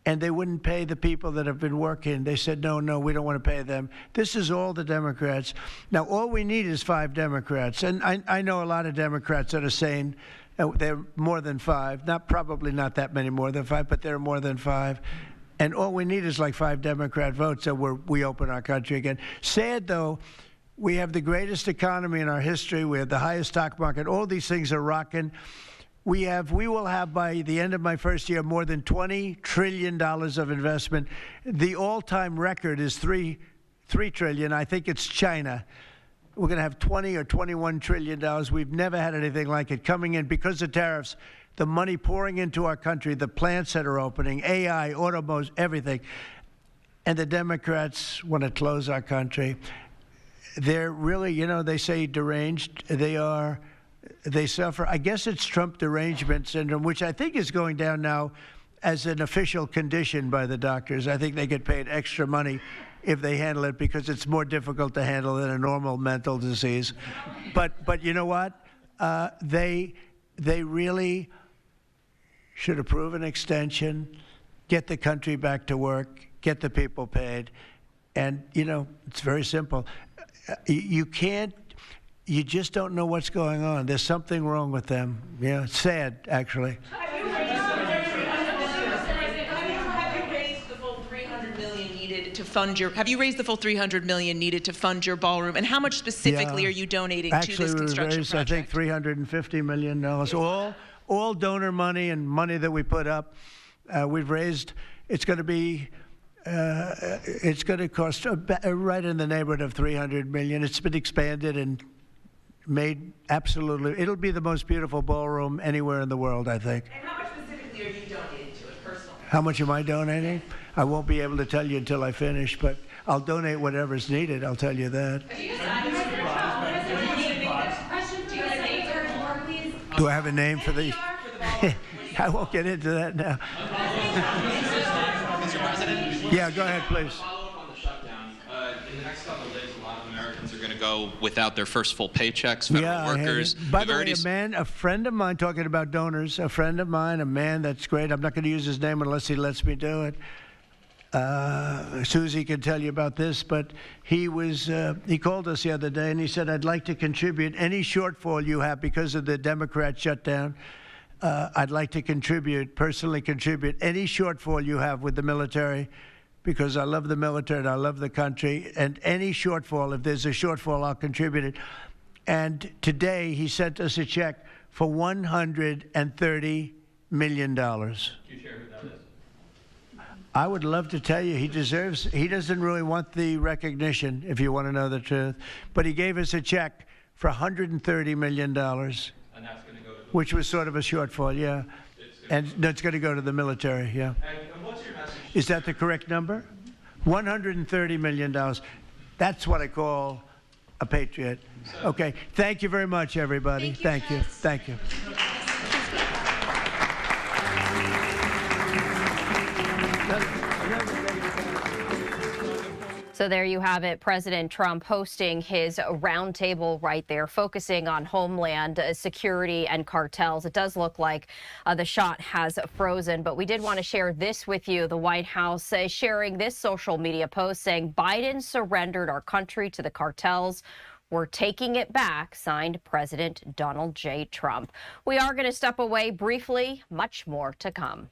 And they wouldn't pay the people that have been working. They said, no, we don't want to pay them. This is all the Democrats. Now, all we need is 5 Democrats. And I know a lot of Democrats that are saying they're more than 5. Probably not that many more than 5, but they're more than 5. And all we need is like 5 Democrat votes so we open our country again. Sad, though. We have the greatest economy in our history. We have the highest stock market. All these things are rocking. We will have by the end of my first year more than $20 trillion of investment. The all-time record is $3 $3 trillion. I think it's China. We're going to have $20 or $21 trillion. We've never had anything like it coming in because of tariffs. The money pouring into our country, the plants that are opening, AI, automobiles, everything. And the Democrats want to close our country. They're really, you know, they say deranged. They suffer. I guess it's Trump derangement syndrome, which I think is going down now as an official condition by the doctors. I think they get paid extra money if they handle it because it's more difficult to handle than a normal mental disease. But you know what? They really should approve an extension, get the country back to work, get the people paid. And, you know, it's very simple. You just don't know what's going on. There's something wrong with them. Yeah, it's sad, actually. Have you raised the full $300 million needed to fund your? Have you raised the full $300 million needed to fund your ballroom? And how much specifically are you donating to this construction raised, project? I think $350 million. All donor money and money that we put up. We've raised. It's going to be. It's going to cost right in the neighborhood of $300 million. It's been expanded and made absolutely. It'll be the most beautiful ballroom anywhere in the world, I think. And how much specifically are you donating to it personally? How much am I donating? I won't be able to tell you until I finish, but I'll donate whatever's needed. I'll tell you that. Do I have a name for the? I won't get into that now. Yeah, go ahead, please. Follow up on the shutdown. In the next couple of days, a lot of Americans are going to go without their first full paychecks. Federal workers. By the way, a friend of mine, talking about donors, a friend of mine, a man that's great. I'm not going to use his name unless he lets me do it. Susie can tell you about this, but he called us the other day and he said, I'd like to contribute any shortfall you have because of the Democrat shutdown. I'd like to personally contribute any shortfall you have with the military because I love the military and I love the country. And any shortfall, if there's a shortfall, I'll contribute it. And today he sent us a check for $130 million. Can you share who that is? I would love to tell you he doesn't really want the recognition, if you want to know the truth. But he gave us a check for $130 million. And that's going to go to which was sort of a shortfall, yeah. And that's going to go to the military, yeah. And what's your message? Is that the correct number? $130 million. That's what I call a patriot. Okay. Thank you very much, everybody. Thank you. Thank you. So there you have it. President Trump hosting his roundtable right there, focusing on Homeland Security and cartels. It does look like the shot has frozen, but we did want to share this with you. The White House sharing this social media post saying Biden surrendered our country to the cartels. We're taking it back, signed President Donald J. Trump. We are going to step away briefly. Much more to come.